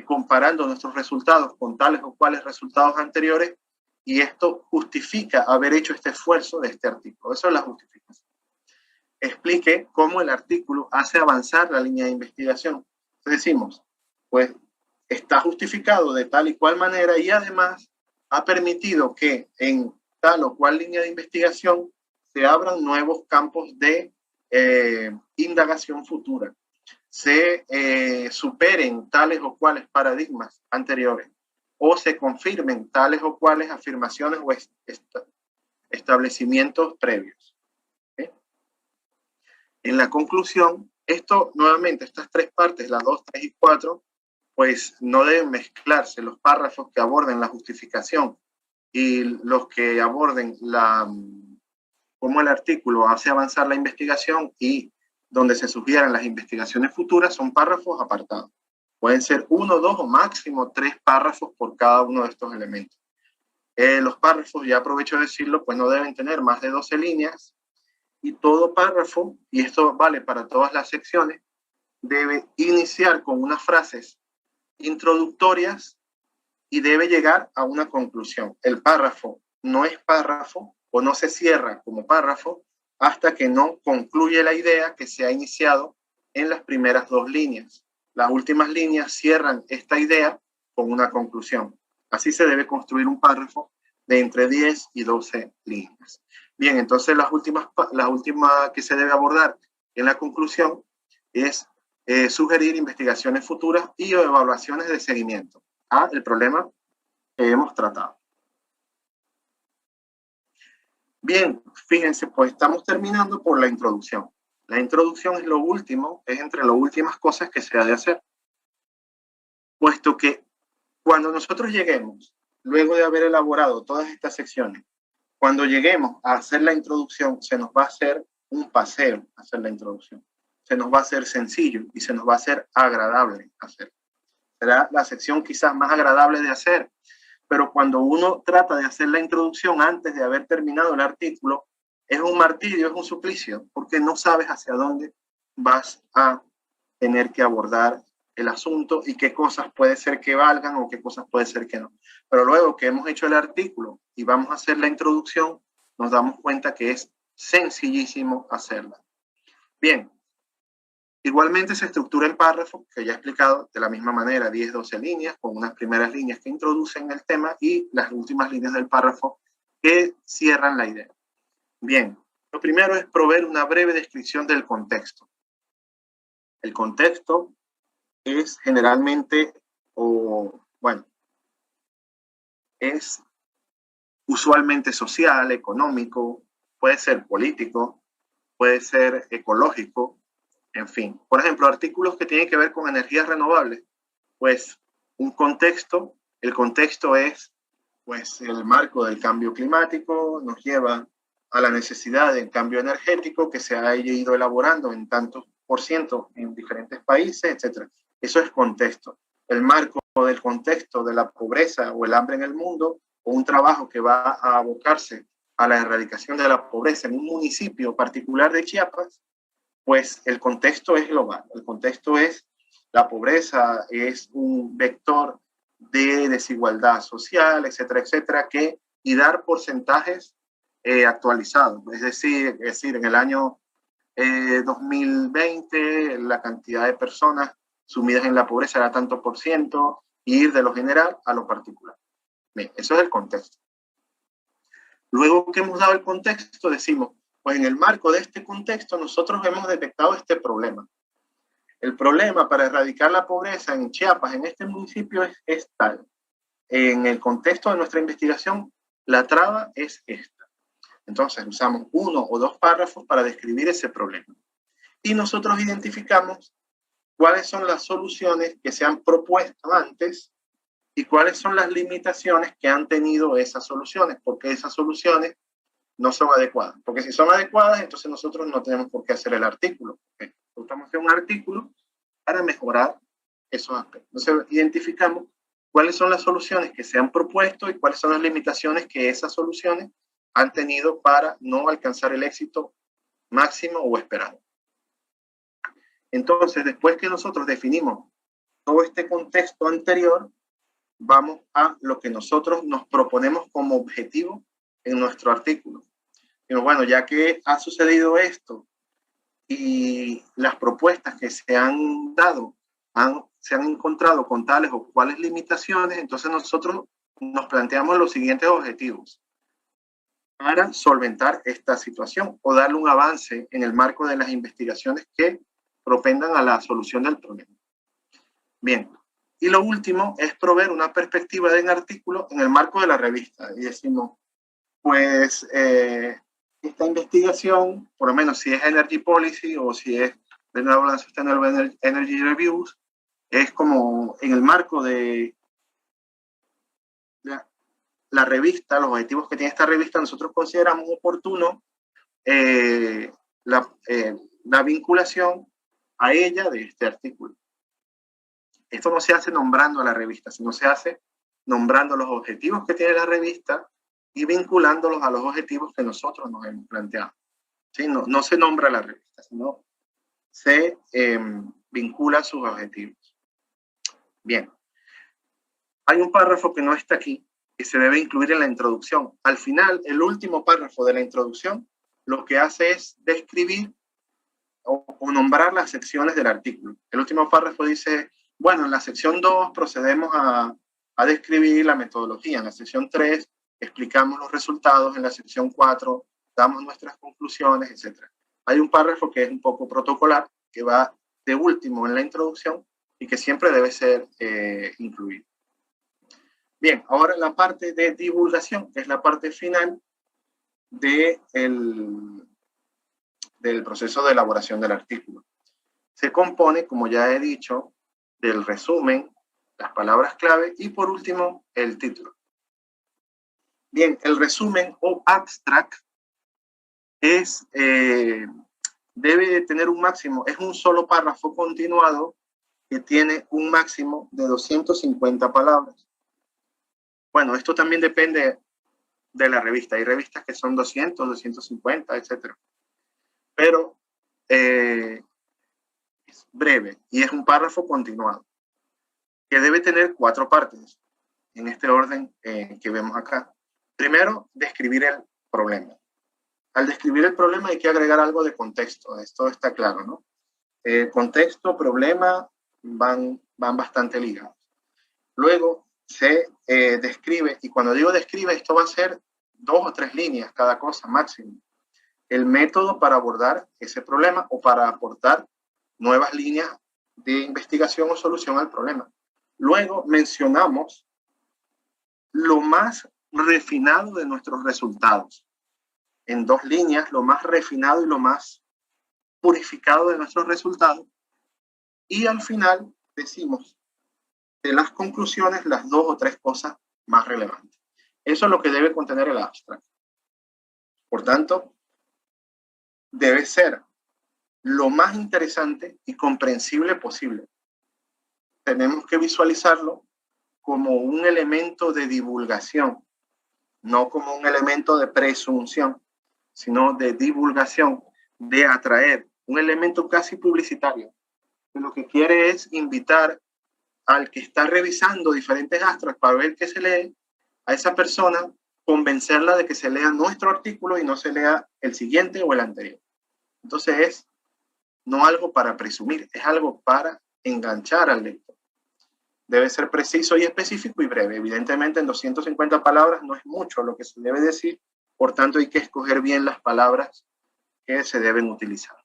comparando nuestros resultados con tales o cuales resultados anteriores, y esto justifica haber hecho este esfuerzo de este artículo. Eso es la justificación. Explique cómo el artículo hace avanzar la línea de investigación. Entonces decimos, pues está justificado de tal y cual manera y además ha permitido que en tal o cual línea de investigación se abran nuevos campos de indagación futura, se superen tales o cuales paradigmas anteriores o se confirmen tales o cuales afirmaciones o establecimientos previos. ¿Okay? En la conclusión, esto nuevamente, estas tres partes, las 2, 3 y 4, pues no deben mezclarse. Los párrafos que aborden la justificación y los que aborden cómo el artículo hace avanzar la investigación y donde se sugieran las investigaciones futuras son párrafos apartados. Pueden ser 1, 2 o máximo 3 párrafos por cada uno de estos elementos. Los párrafos, ya aprovecho de decirlo, pues no deben tener más de 12 líneas y todo párrafo, y esto vale para todas las secciones, debe iniciar con unas frases introductorias y debe llegar a una conclusión. El párrafo no es párrafo o no se cierra como párrafo hasta que no concluye la idea que se ha iniciado en las primeras 2 líneas. Las últimas líneas cierran esta idea con una conclusión. Así se debe construir un párrafo de entre 10 y 12 líneas. Bien, entonces las últimas que se debe abordar en la conclusión es sugerir investigaciones futuras y evaluaciones de seguimiento al problema que hemos tratado. Bien, fíjense, pues estamos terminando por la introducción. La introducción es lo último, es entre las últimas cosas que se ha de hacer. Puesto que cuando nosotros lleguemos, luego de haber elaborado todas estas secciones, cuando lleguemos a hacer la introducción, se nos va a hacer un paseo hacer la introducción. Se nos va a hacer sencillo y se nos va a hacer agradable hacer. Será la sección quizás más agradable de hacer, pero cuando uno trata de hacer la introducción antes de haber terminado el artículo, es un martirio, es un suplicio, porque no sabes hacia dónde vas a tener que abordar el asunto y qué cosas puede ser que valgan o qué cosas puede ser que no. Pero luego que hemos hecho el artículo y vamos a hacer la introducción, nos damos cuenta que es sencillísimo hacerla. Bien, igualmente se estructura el párrafo, que ya he explicado, de la misma manera, 10, 12 líneas, con unas primeras líneas que introducen el tema y las últimas líneas del párrafo que cierran la idea. Bien, lo primero es proveer una breve descripción del contexto. El contexto es generalmente, es usualmente social, económico, puede ser político, puede ser ecológico, en fin. Por ejemplo, artículos que tienen que ver con energías renovables, pues un contexto, el contexto es pues el marco del cambio climático, nos lleva a la necesidad del cambio energético que se ha ido elaborando en tantos por ciento en diferentes países, etc. Eso es contexto. El marco del contexto de la pobreza o el hambre en el mundo, o un trabajo que va a abocarse a la erradicación de la pobreza en un municipio particular de Chiapas, pues el contexto es global. El contexto es la pobreza, es un vector de desigualdad social, etcétera, etcétera, y dar porcentajes actualizados. Es decir, en el año 2020 la cantidad de personas sumidas en la pobreza era tanto por ciento, y ir de lo general a lo particular. Bien, eso es el contexto. Luego que hemos dado el contexto, decimos, pues en el marco de este contexto nosotros hemos detectado este problema. El problema para erradicar la pobreza en Chiapas, en este municipio, es tal. En el contexto de nuestra investigación, la traba es esta. Entonces usamos 1 o 2 párrafos para describir ese problema. Y nosotros identificamos cuáles son las soluciones que se han propuesto antes y cuáles son las limitaciones que han tenido esas soluciones, porque esas soluciones no son adecuadas. Porque si son adecuadas, entonces nosotros no tenemos por qué hacer el artículo. Estamos haciendo un artículo para mejorar esos aspectos. Entonces identificamos cuáles son las soluciones que se han propuesto y cuáles son las limitaciones que esas soluciones han tenido para no alcanzar el éxito máximo o esperado. Entonces, después que nosotros definimos todo este contexto anterior, vamos a lo que nosotros nos proponemos como objetivo en nuestro artículo. Pero bueno, ya que ha sucedido esto y las propuestas que se han dado se han encontrado con tales o cuales limitaciones, entonces nosotros nos planteamos los siguientes objetivos para solventar esta situación o darle un avance en el marco de las investigaciones que propendan a la solución del problema. Bien, y lo último es proveer una perspectiva de un artículo en el marco de la revista. Y decimos, pues esta investigación, por lo menos si es Energy Policy o si es Renewable and Sustainable Energy Reviews, es como en el marco de la revista, los objetivos que tiene esta revista, nosotros consideramos oportuno la vinculación a ella de este artículo. Esto no se hace nombrando a la revista, sino se hace nombrando los objetivos que tiene la revista y vinculándolos a los objetivos que nosotros nos hemos planteado. ¿Sí? No se nombra a la revista, sino se vincula a sus objetivos. Bien. Hay un párrafo que no está aquí, que se debe incluir en la introducción. Al final, el último párrafo de la introducción lo que hace es describir o nombrar las secciones del artículo. El último párrafo dice, bueno, en la sección 2 procedemos a describir la metodología. En la sección 3 explicamos los resultados. En la sección 4 damos nuestras conclusiones, etc. Hay un párrafo que es un poco protocolar, que va de último en la introducción y que siempre debe ser incluido. Bien, ahora la parte de divulgación, que es la parte final del proceso de elaboración del artículo. Se compone, como ya he dicho, del resumen, las palabras clave y por último el título. Bien, el resumen o abstract debe tener un máximo, es un solo párrafo continuado que tiene un máximo de 250 palabras. Bueno, esto también depende de la revista. Hay revistas que son 200, 250, etc. Pero es breve y es un párrafo continuado que debe tener 4 partes en este orden que vemos acá. Primero, describir el problema. Al describir el problema hay que agregar algo de contexto. Esto está claro, ¿no? Contexto, problema van bastante ligados. Luego se describe, y cuando digo describe, esto va a ser 2 o 3 líneas cada cosa máximo. El método para abordar ese problema o para aportar nuevas líneas de investigación o solución al problema. Luego mencionamos lo más refinado de nuestros resultados. En 2 líneas, lo más refinado y lo más purificado de nuestros resultados. Y al final decimos de las conclusiones las 2 o 3 cosas más relevantes. Eso es lo que debe contener el abstract. Por tanto, debe ser lo más interesante y comprensible posible. Tenemos que visualizarlo como un elemento de divulgación, no como un elemento de presunción, sino de divulgación, de atraer, un elemento casi publicitario. Lo que quiere es invitar al que está revisando diferentes abstracts para ver qué se lee, a esa persona convencerla de que se lea nuestro artículo y no se lea el siguiente o el anterior. Entonces es no algo para presumir, es algo para enganchar al lector. Debe ser preciso y específico y breve. Evidentemente en 250 palabras no es mucho lo que se debe decir, por tanto hay que escoger bien las palabras que se deben utilizar.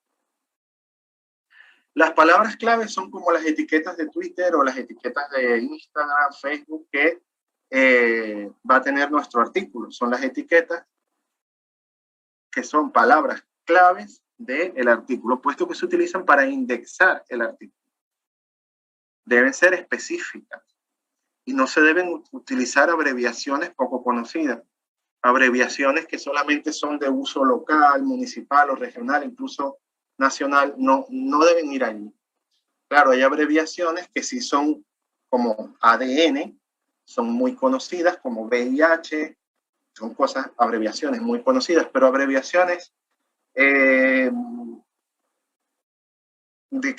Las palabras claves son como las etiquetas de Twitter o las etiquetas de Instagram, Facebook que va a tener nuestro artículo. Son las etiquetas que son palabras claves del artículo, puesto que se utilizan para indexar el artículo. Deben ser específicas y no se deben utilizar abreviaciones poco conocidas. Abreviaciones que solamente son de uso local, municipal o regional, incluso nacional, no deben ir allí. Claro, hay abreviaciones que sí son como ADN, son muy conocidas, como VIH, son abreviaciones muy conocidas, pero abreviaciones que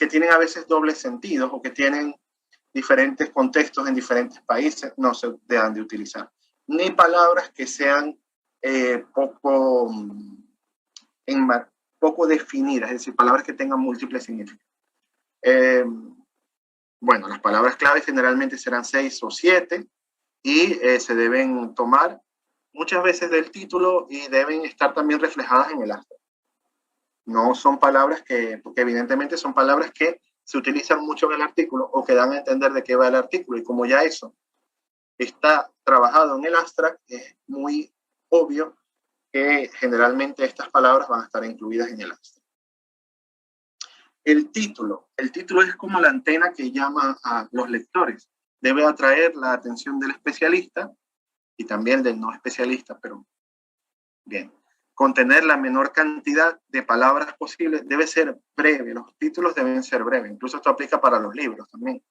tienen a veces dobles sentidos o que tienen diferentes contextos en diferentes países no se dejan de utilizar. Ni palabras que sean poco definidas, es decir, palabras que tengan múltiples significados. Bueno, las palabras clave generalmente serán 6 o 7 y se deben tomar muchas veces del título y deben estar también reflejadas en el astra. No son palabras porque evidentemente son palabras que se utilizan mucho en el artículo o que dan a entender de qué va el artículo, y como ya eso está trabajado en el abstract, es muy obvio que generalmente estas palabras van a estar incluidas en el abstract. El título es como la antena que llama a los lectores. Debe atraer la atención del especialista y también del no especialista, pero bien. Contener la menor cantidad de palabras posible, debe ser breve, los títulos deben ser breves, incluso esto aplica para los libros también.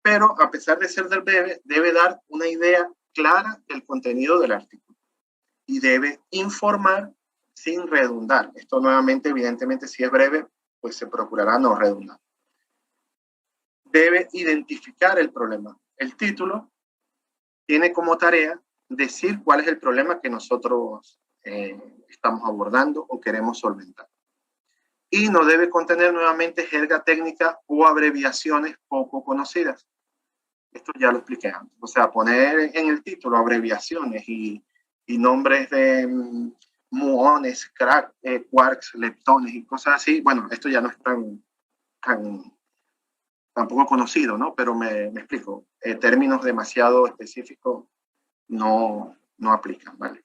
Pero a pesar de ser del breve, debe dar una idea clara del contenido del artículo y debe informar sin redundar. Esto nuevamente, evidentemente, si es breve, pues se procurará no redundar. Debe identificar el problema. El título tiene como tarea decir cuál es el problema que nosotros estamos abordando o queremos solventar. Y no debe contener nuevamente jerga técnica o abreviaciones poco conocidas. Esto ya lo expliqué antes. O sea, poner en el título abreviaciones y nombres de muones, quarks, leptones y cosas así. Bueno, esto ya no es tan poco conocido, ¿no? Pero me explico. Términos demasiado específicos no aplican, ¿vale?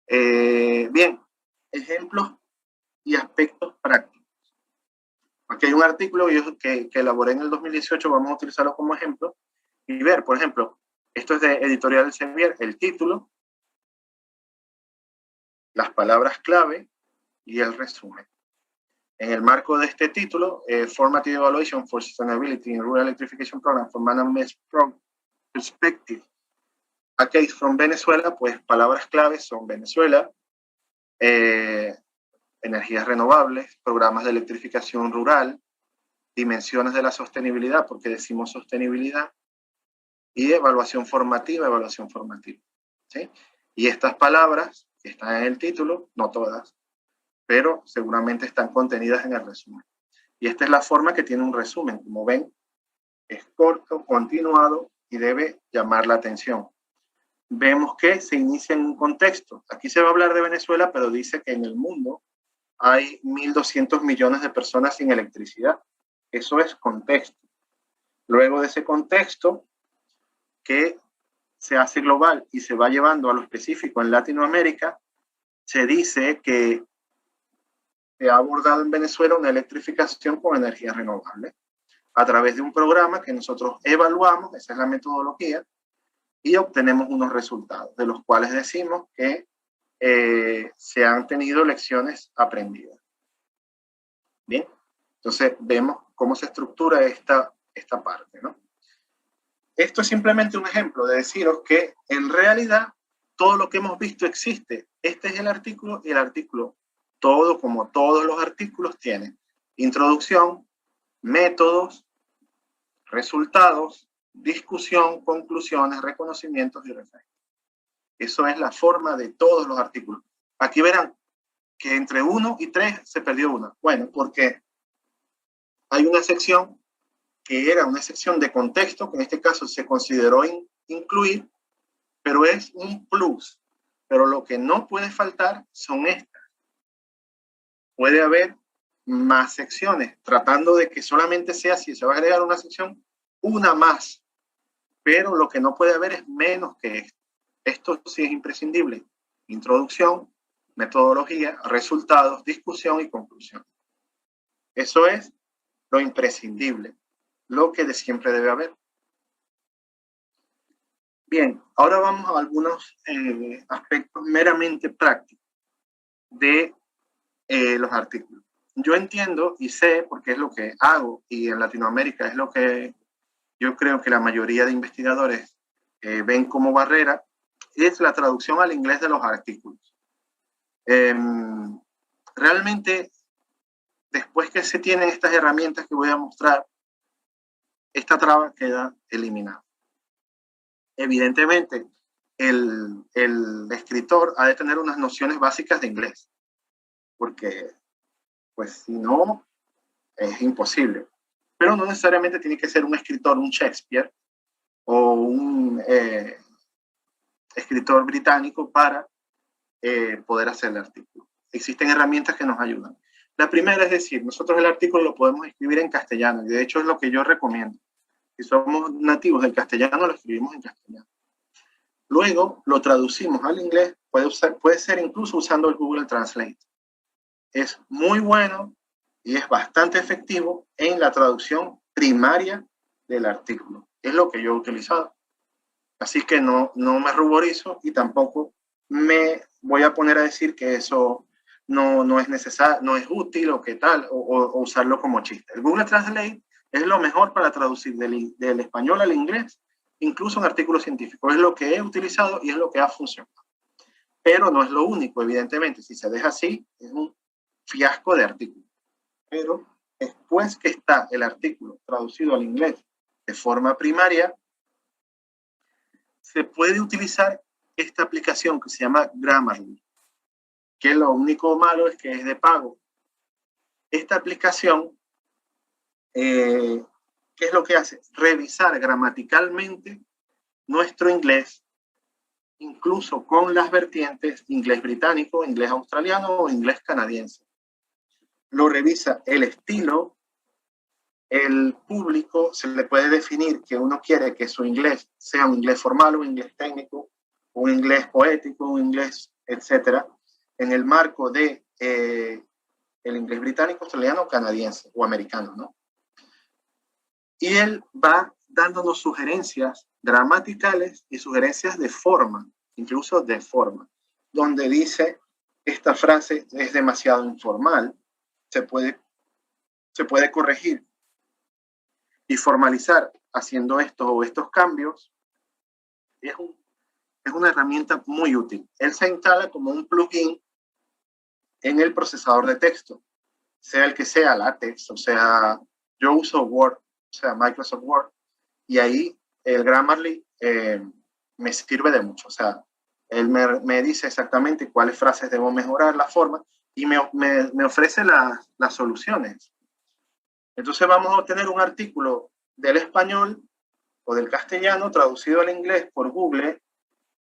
Bien, ejemplos y aspectos prácticos. Aquí hay un artículo que elaboré en el 2018, vamos a utilizarlo como ejemplo y ver, por ejemplo, esto es de Editorial Elsevier, el título, las palabras clave y el resumen. En el marco de este título, Formative Evaluation for Sustainability in Rural Electrification Program from Management Perspective, a case from Venezuela, pues palabras claves son Venezuela, energías renovables, programas de electrificación rural, dimensiones de la sostenibilidad, porque decimos sostenibilidad, y evaluación formativa. ¿Sí? Y estas palabras que están en el título, no todas, pero seguramente están contenidas en el resumen. Y esta es la forma que tiene un resumen. Como ven, es corto, continuado y debe llamar la atención. Vemos que se inicia en un contexto. Aquí se va a hablar de Venezuela, pero dice que en el mundo hay 1.200 millones de personas sin electricidad. Eso es contexto. Luego de ese contexto, que se hace global y se va llevando a lo específico en Latinoamérica, se dice que se ha abordado en Venezuela una electrificación con energías renovables a través de un programa que nosotros evaluamos, esa es la metodología, y obtenemos unos resultados, de los cuales decimos que se han tenido lecciones aprendidas. Bien, entonces vemos cómo se estructura esta parte, ¿no? Esto es simplemente un ejemplo de deciros que en realidad todo lo que hemos visto existe. Este es el artículo y el artículo, todo como todos los artículos, tiene introducción, métodos, resultados, discusión, conclusiones, reconocimientos y referencias. Eso es la forma de todos los artículos. Aquí verán que entre 1 y 3 se perdió una. Bueno, porque hay una sección que era una sección de contexto, que en este caso se consideró incluir, pero es un plus. Pero lo que no puede faltar son estas. Puede haber más secciones, tratando de que solamente sea, si se va a agregar una sección, una más. Pero lo que no puede haber es menos que esto. Esto sí es imprescindible. Introducción, metodología, resultados, discusión y conclusión. Eso es lo imprescindible, lo que de siempre debe haber. Bien, ahora vamos a algunos aspectos meramente prácticos de los artículos. Yo entiendo y sé, porque es lo que hago, y en Latinoamérica es lo que yo creo que la mayoría de investigadores ven como barrera, es la traducción al inglés de los artículos. Realmente después que se tienen estas herramientas que voy a mostrar, esta traba queda eliminada. Evidentemente, el escritor ha de tener unas nociones básicas de inglés, porque pues si no, es imposible. Pero no necesariamente tiene que ser un escritor, un Shakespeare o un escritor británico para poder hacer el artículo. Existen herramientas que nos ayudan. La primera es decir, nosotros el artículo lo podemos escribir en castellano, y de hecho es lo que yo recomiendo. Si somos nativos del castellano, lo escribimos en castellano. Luego lo traducimos al inglés, puede ser incluso usando el Google Translate. Es muy bueno y es bastante efectivo en la traducción primaria del artículo. Es lo que yo he utilizado. Así que no me ruborizo y tampoco me voy a poner a decir que eso no es necesario, no es útil o qué tal, o usarlo como chiste. El Google Translate es lo mejor para traducir del español al inglés, incluso en artículos científicos. Es lo que he utilizado y es lo que ha funcionado. Pero no es lo único, evidentemente. Si se deja así, es un fiasco de artículo. Pero después que está el artículo traducido al inglés de forma primaria, se puede utilizar esta aplicación que se llama Grammarly, que lo único malo es que es de pago. Esta aplicación, ¿qué es lo que hace? Revisar gramaticalmente nuestro inglés, incluso con las vertientes inglés británico, inglés australiano o inglés canadiense. Lo revisa el estilo, el público, se le puede definir que uno quiere que su inglés sea un inglés formal, un inglés técnico, un inglés poético, un inglés, etcétera, en el marco de el inglés británico, australiano, canadiense o americano, ¿no? Y él va dándonos sugerencias gramaticales y sugerencias de forma, incluso de forma, donde dice, esta frase es demasiado informal, se puede corregir y formalizar haciendo estos cambios. Es una herramienta muy útil. Él se instala como un plugin en el procesador de texto, sea el que sea, LaTeX, o sea, yo uso Word, o sea, Microsoft Word, y ahí el Grammarly me sirve de mucho. O sea, él me dice exactamente cuáles frases debo mejorar, la forma, y me ofrece las soluciones. Entonces vamos a obtener un artículo del español o del castellano traducido al inglés por Google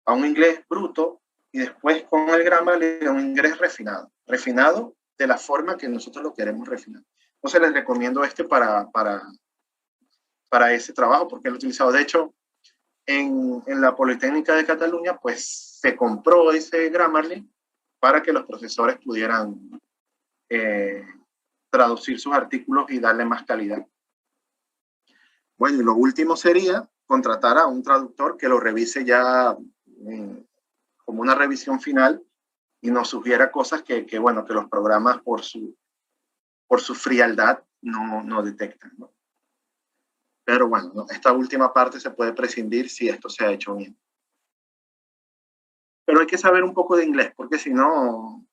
a un inglés bruto y después con el Grammarly a un inglés refinado. Refinado de la forma que nosotros lo queremos refinar. Entonces les recomiendo para ese trabajo porque lo he utilizado. De hecho, en la Politécnica de Cataluña, pues se compró ese Grammarly para que los profesores pudieran traducir sus artículos y darle más calidad. Bueno, y lo último sería contratar a un traductor que lo revise ya como una revisión final y nos sugiera cosas que los programas por su frialdad no detectan, ¿no? Pero bueno, ¿no? Esta última parte se puede prescindir si esto se ha hecho bien. Pero hay que saber un poco de inglés, porque si no,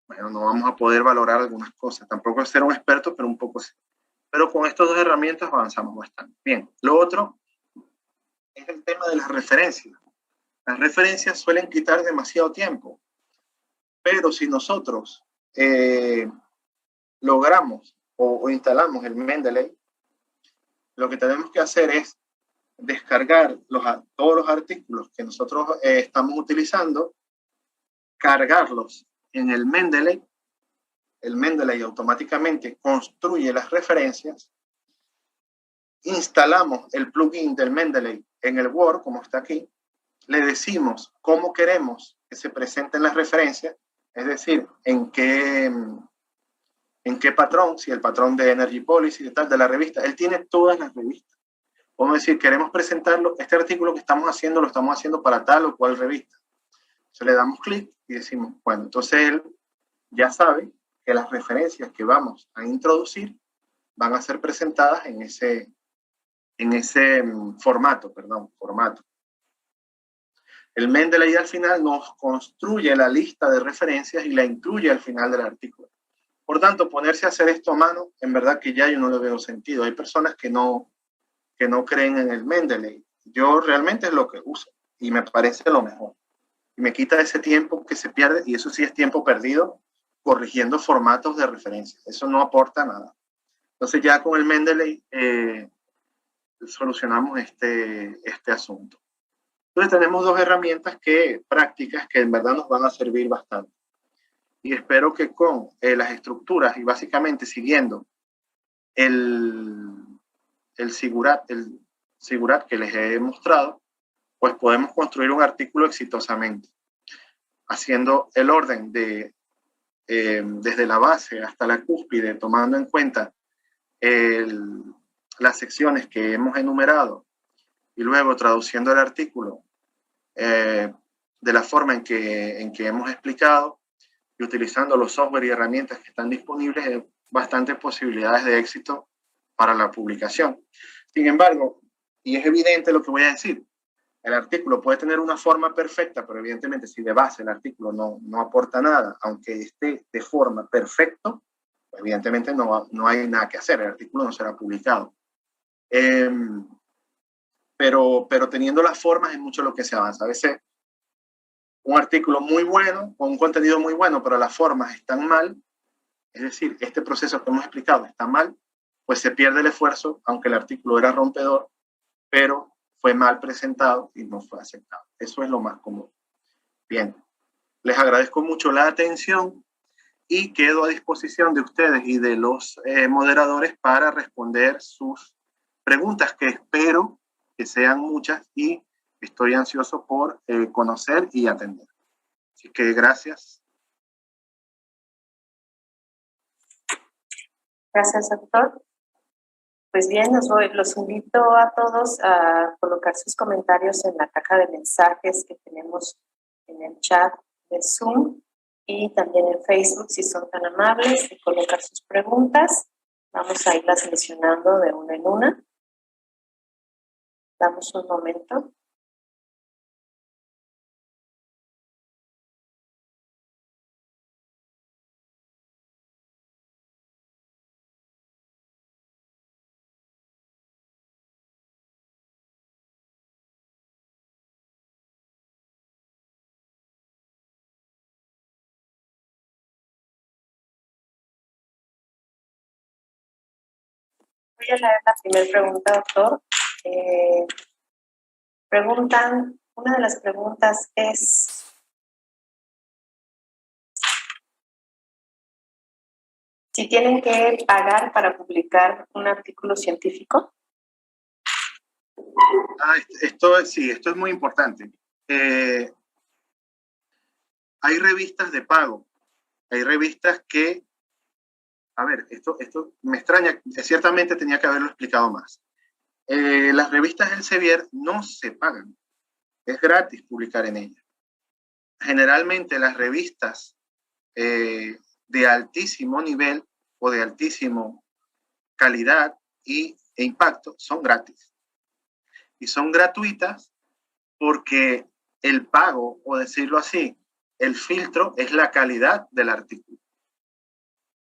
bueno, no vamos a poder valorar algunas cosas. Tampoco es ser un experto, pero un poco sí. Pero con estas dos herramientas avanzamos bastante. Bien, lo otro es el tema de las referencias. Las referencias suelen quitar demasiado tiempo, pero si nosotros logramos o instalamos el Mendeley, lo que tenemos que hacer es descargar todos los artículos que nosotros estamos utilizando, cargarlos en el Mendeley. El Mendeley automáticamente construye las referencias. Instalamos el plugin del Mendeley en el Word, como está aquí. Le decimos cómo queremos que se presenten las referencias, es decir, en qué patrón, si el patrón de Energy Policy y tal, de la revista. Él tiene todas las revistas. Podemos decir, queremos presentarlo, este artículo que estamos haciendo, lo estamos haciendo para tal o cual revista. Entonces le damos clic y decimos, bueno, entonces él ya sabe que las referencias que vamos a introducir van a ser presentadas en ese formato. El Mendeley al final nos construye la lista de referencias y la incluye al final del artículo. Por tanto, ponerse a hacer esto a mano, en verdad que ya yo no le veo sentido. Hay personas que no creen en el Mendeley. Yo realmente es lo que uso y me parece lo mejor. Y me quita ese tiempo que se pierde, y eso sí es tiempo perdido corrigiendo formatos de referencia. Eso no aporta nada. Entonces ya con el Mendeley solucionamos este asunto. Entonces tenemos dos herramientas prácticas que en verdad nos van a servir bastante. Y espero que con las estructuras y básicamente siguiendo el Sigurat que les he mostrado, pues podemos construir un artículo exitosamente, haciendo el orden desde la base hasta la cúspide, tomando en cuenta las secciones que hemos enumerado y luego traduciendo el artículo de la forma en que hemos explicado y utilizando los software y herramientas que están disponibles, bastantes posibilidades de éxito para la publicación. Sin embargo, y es evidente lo que voy a decir, el artículo puede tener una forma perfecta, pero evidentemente si de base el artículo no aporta nada, aunque esté de forma perfecta, evidentemente no hay nada que hacer, el artículo no será publicado. Pero teniendo las formas es mucho lo que se avanza. A veces un artículo muy bueno, con un contenido muy bueno, pero las formas están mal, es decir, este proceso que hemos explicado está mal, pues se pierde el esfuerzo, aunque el artículo era rompedor, pero fue mal presentado y no fue aceptado. Eso es lo más común. Bien, les agradezco mucho la atención y quedo a disposición de ustedes y de los moderadores para responder sus preguntas, que espero que sean muchas y estoy ansioso por conocer y atender. Así que gracias. Gracias, doctor. Pues bien, los invito a todos a colocar sus comentarios en la caja de mensajes que tenemos en el chat de Zoom y también en Facebook, si son tan amables, de colocar sus preguntas. Vamos a irlas mencionando de una en una. Damos un momento. Voy a leer la primera pregunta, doctor. Una de las preguntas es: si tienen que pagar para publicar un artículo científico. Esto es muy importante. Hay revistas de pago. Hay revistas que, a ver, esto me extraña, ciertamente tenía que haberlo explicado más. Las revistas Elsevier no se pagan. Es gratis publicar en ellas. Generalmente las revistas de altísimo nivel o de altísimo calidad e impacto son gratis. Y son gratuitas porque el pago, o decirlo así, el filtro es la calidad del artículo.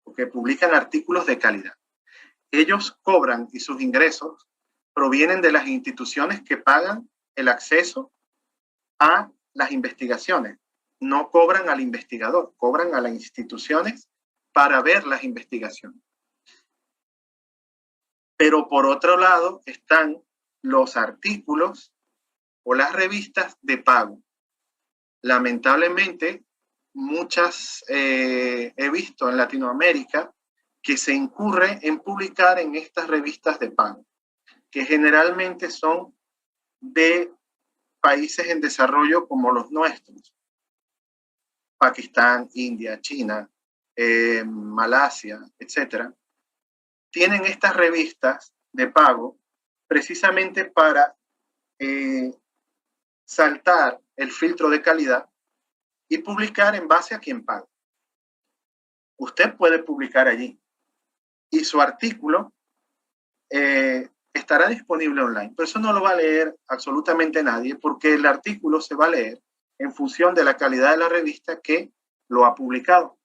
Porque publican artículos de calidad. Ellos cobran y sus ingresos provienen de las instituciones que pagan el acceso a las investigaciones. No cobran al investigador, cobran a las instituciones para ver las investigaciones. Pero por otro lado están los artículos o las revistas de pago. Lamentablemente, muchas he visto en Latinoamérica que se incurre en publicar en estas revistas de pago, que generalmente son de países en desarrollo como los nuestros: Pakistán, India, China, Malasia, etc. Tienen estas revistas de pago precisamente para saltar el filtro de calidad y publicar en base a quien paga. Usted puede publicar allí y su artículo estará disponible online, pero eso no lo va a leer absolutamente nadie, porque el artículo se va a leer en función de la calidad de la revista que lo ha publicado.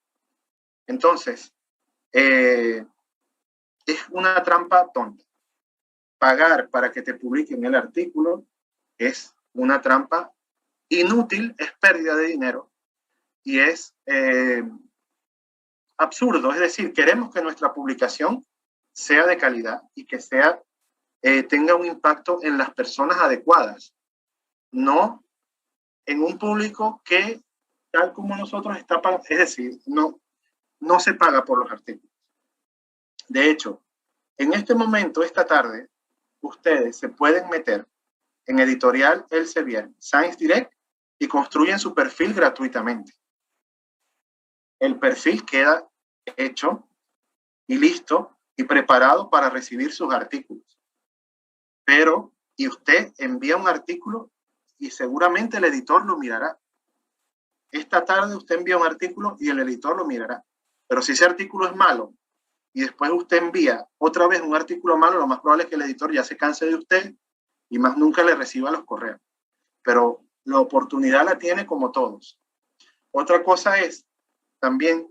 Entonces, es una trampa tonta. Pagar para que te publiquen el artículo es una trampa inútil, es pérdida de dinero y es absurdo. Es decir, queremos que nuestra publicación sea de calidad y que sea, tenga un impacto en las personas adecuadas, no en un público que, tal como nosotros, está pagando. Es decir, no se paga por los artículos. De hecho, en este momento, esta tarde, ustedes se pueden meter en Editorial Elsevier, Science Direct, y construyen su perfil gratuitamente. El perfil queda hecho y listo y preparado para recibir sus artículos. Pero, y usted envía un artículo y seguramente el editor lo mirará. Esta tarde usted envía un artículo y el editor lo mirará. Pero si ese artículo es malo y después usted envía otra vez un artículo malo, lo más probable es que el editor ya se canse de usted y más nunca le reciba los correos. Pero la oportunidad la tiene como todos. Otra cosa es también,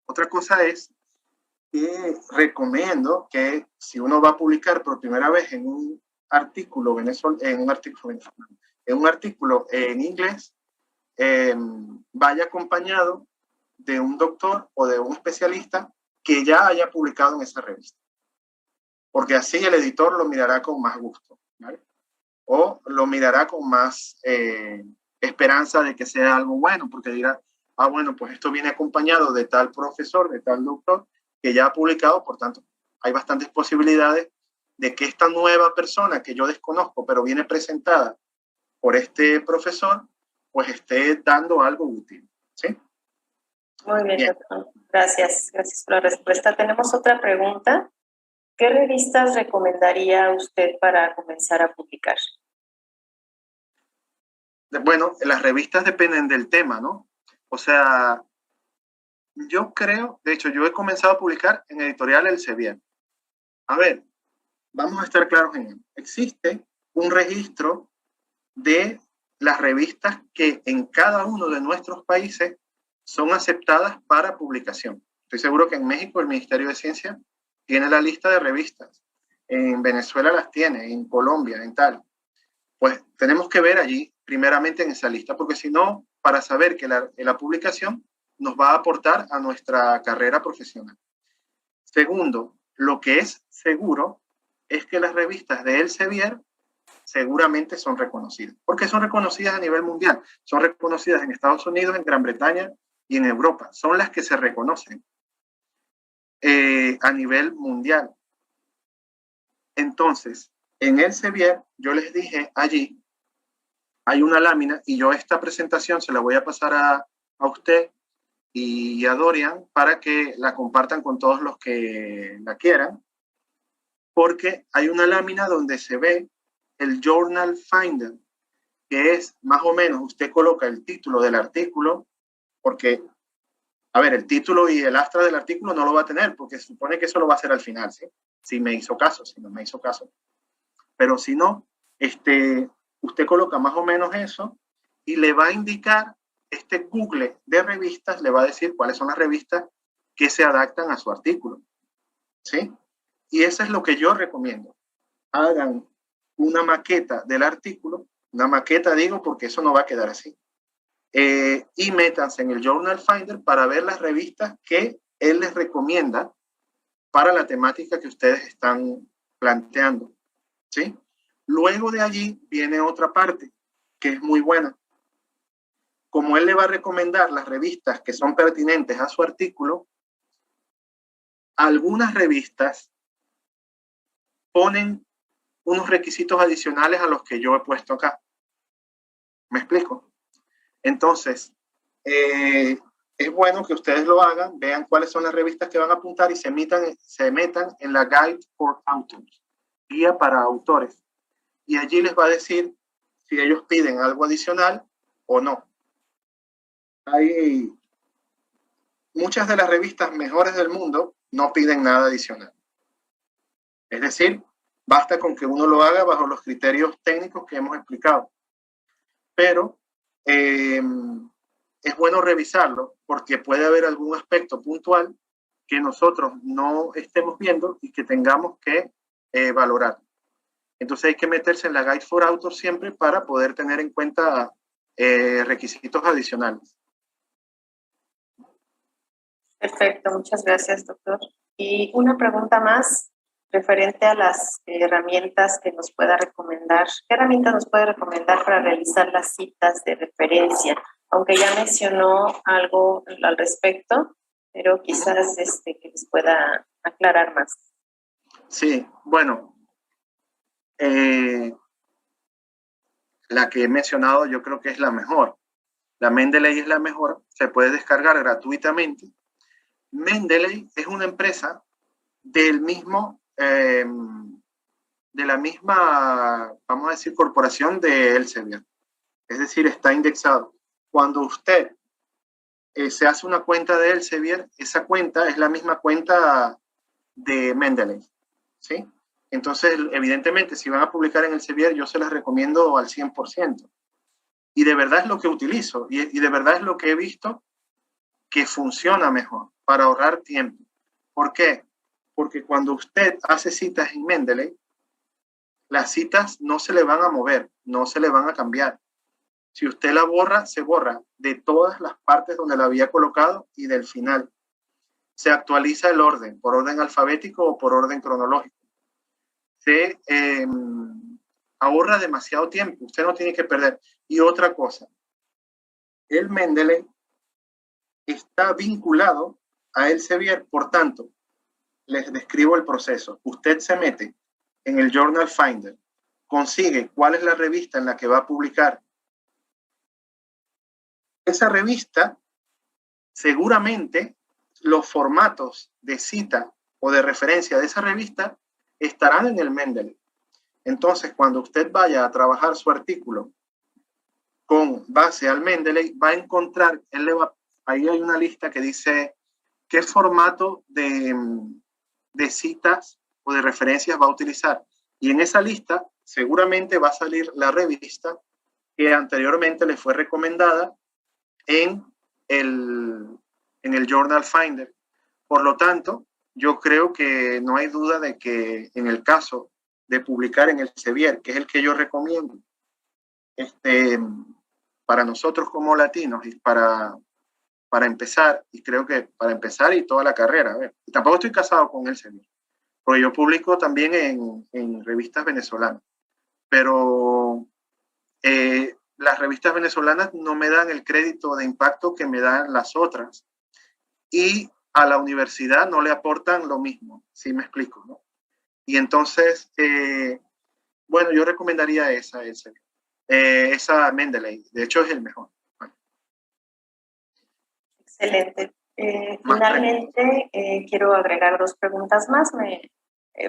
otra cosa es que recomiendo que si uno va a publicar por primera vez en un artículo en inglés, vaya acompañado de un doctor o de un especialista que ya haya publicado en esa revista. Porque así el editor lo mirará con más gusto, ¿vale? O lo mirará con más esperanza de que sea algo bueno, porque dirá, bueno, pues esto viene acompañado de tal profesor, de tal doctor, que ya ha publicado, por tanto, hay bastantes posibilidades de que esta nueva persona que yo desconozco, pero viene presentada por este profesor, pues esté dando algo útil, ¿sí? Muy bien, doctor. Gracias por la respuesta. Tenemos otra pregunta. ¿Qué revistas recomendaría usted para comenzar a publicar? Bueno, las revistas dependen del tema, ¿no? O sea, yo creo, de hecho, yo he comenzado a publicar en Editorial Elsevier. A ver, vamos a estar claros en ello. Existe un registro de las revistas que en cada uno de nuestros países son aceptadas para publicación. Estoy seguro que en México el Ministerio de Ciencia tiene la lista de revistas, en Venezuela las tiene, en Colombia, en tal. Pues tenemos que ver allí, primeramente en esa lista, porque si no, para saber que la publicación nos va a aportar a nuestra carrera profesional. Segundo, lo que es seguro es que las revistas de Elsevier seguramente son reconocidas. ¿Por qué son reconocidas a nivel mundial? Son reconocidas en Estados Unidos, en Gran Bretaña y en Europa. Son las que se reconocen a nivel mundial. Entonces, en Elsevier, yo les dije allí, hay una lámina y yo esta presentación se la voy a pasar a usted y a Dorian para que la compartan con todos los que la quieran, porque hay una lámina donde se ve el Journal Finder, que es más o menos, usted coloca el título del artículo, porque, a ver, el título y el astra del artículo no lo va a tener, porque se supone que eso lo va a hacer al final, ¿sí? Si me hizo caso, si no me hizo caso. Pero si no, usted coloca más o menos eso y le va a indicar, este Google de revistas le va a decir cuáles son las revistas que se adaptan a su artículo, ¿sí? Y eso es lo que yo recomiendo. Hagan una maqueta del artículo, una maqueta digo porque eso no va a quedar así, y métanse en el Journal Finder para ver las revistas que él les recomienda para la temática que ustedes están planteando, ¿sí? Luego de allí viene otra parte que es muy buena. Como él le va a recomendar las revistas que son pertinentes a su artículo, algunas revistas ponen unos requisitos adicionales a los que yo he puesto acá. ¿Me explico? Entonces, es bueno que ustedes lo hagan, vean cuáles son las revistas que van a apuntar y se metan en la Guide for Authors, guía para autores. Y allí les va a decir si ellos piden algo adicional o no. Hay muchas de las revistas mejores del mundo no piden nada adicional. Es decir, basta con que uno lo haga bajo los criterios técnicos que hemos explicado. Pero es bueno revisarlo porque puede haber algún aspecto puntual que nosotros no estemos viendo y que tengamos que valorar. Entonces hay que meterse en la Guide for Authors siempre para poder tener en cuenta requisitos adicionales. Perfecto, muchas gracias, doctor. Y una pregunta más referente a las herramientas que nos pueda recomendar. ¿Qué herramientas nos puede recomendar para realizar las citas de referencia? Aunque ya mencionó algo al respecto, pero quizás que les pueda aclarar más. Sí, bueno, la que he mencionado yo creo que es la mejor. La Mendeley es la mejor, se puede descargar gratuitamente. Mendeley es una empresa del mismo, de la misma, vamos a decir, corporación de Elsevier. Es decir, está indexado. Cuando usted se hace una cuenta de Elsevier, esa cuenta es la misma cuenta de Mendeley, ¿sí? Entonces, evidentemente, si van a publicar en Elsevier, yo se las recomiendo al 100%. Y de verdad es lo que utilizo y de verdad es lo que he visto que funciona mejor para ahorrar tiempo. ¿Por qué? Porque cuando usted hace citas en Mendeley, las citas no se le van a mover, no se le van a cambiar. Si usted la borra, se borra de todas las partes donde la había colocado y del final. Se actualiza el orden, por orden alfabético o por orden cronológico. Se ahorra demasiado tiempo, usted no tiene que perder. Y otra cosa, el Mendeley está vinculado a Elsevier, por tanto, les describo el proceso. Usted se mete en el Journal Finder, consigue cuál es la revista en la que va a publicar. Esa revista, seguramente, los formatos de cita o de referencia de esa revista estarán en el Mendeley. Entonces, cuando usted vaya a trabajar su artículo con base al Mendeley, va a encontrar, ahí hay una lista que dice qué formato de citas o de referencias va a utilizar. Y en esa lista seguramente va a salir la revista que anteriormente le fue recomendada en el Journal Finder. Por lo tanto, yo creo que no hay duda de que en el caso de publicar en Elsevier, que es el que yo recomiendo, para nosotros como latinos y para empezar, y creo que para empezar y toda la carrera, y tampoco estoy casado con Elsevier, porque yo publico también en revistas venezolanas, pero las revistas venezolanas no me dan el crédito de impacto que me dan las otras, y a la universidad no le aportan lo mismo, ¿sí me explico, no? Y entonces, bueno, yo recomendaría esa Mendeley, de hecho es el mejor. Bueno. Excelente. Finalmente, quiero agregar 2 preguntas más. Me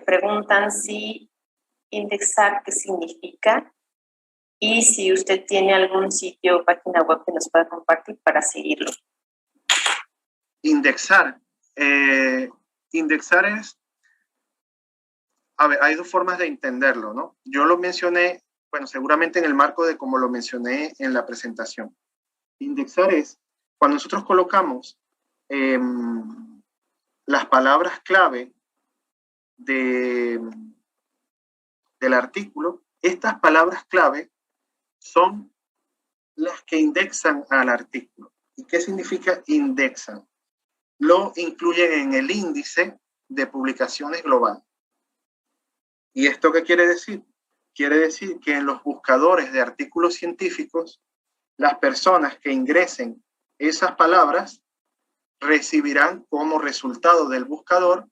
preguntan si indexar, ¿qué significa? Y si usted tiene algún sitio o página web que nos pueda compartir para seguirlo. Indexar. Indexar es, a ver, hay 2 formas de entenderlo, ¿no? Yo lo mencioné, bueno, seguramente en el marco de como lo mencioné en la presentación. Indexar es cuando nosotros colocamos las palabras clave del artículo, estas palabras clave son las que indexan al artículo. ¿Y qué significa indexan? Lo incluyen en el índice de publicaciones global. ¿Y esto qué quiere decir? Quiere decir que en los buscadores de artículos científicos, las personas que ingresen esas palabras recibirán como resultado del buscador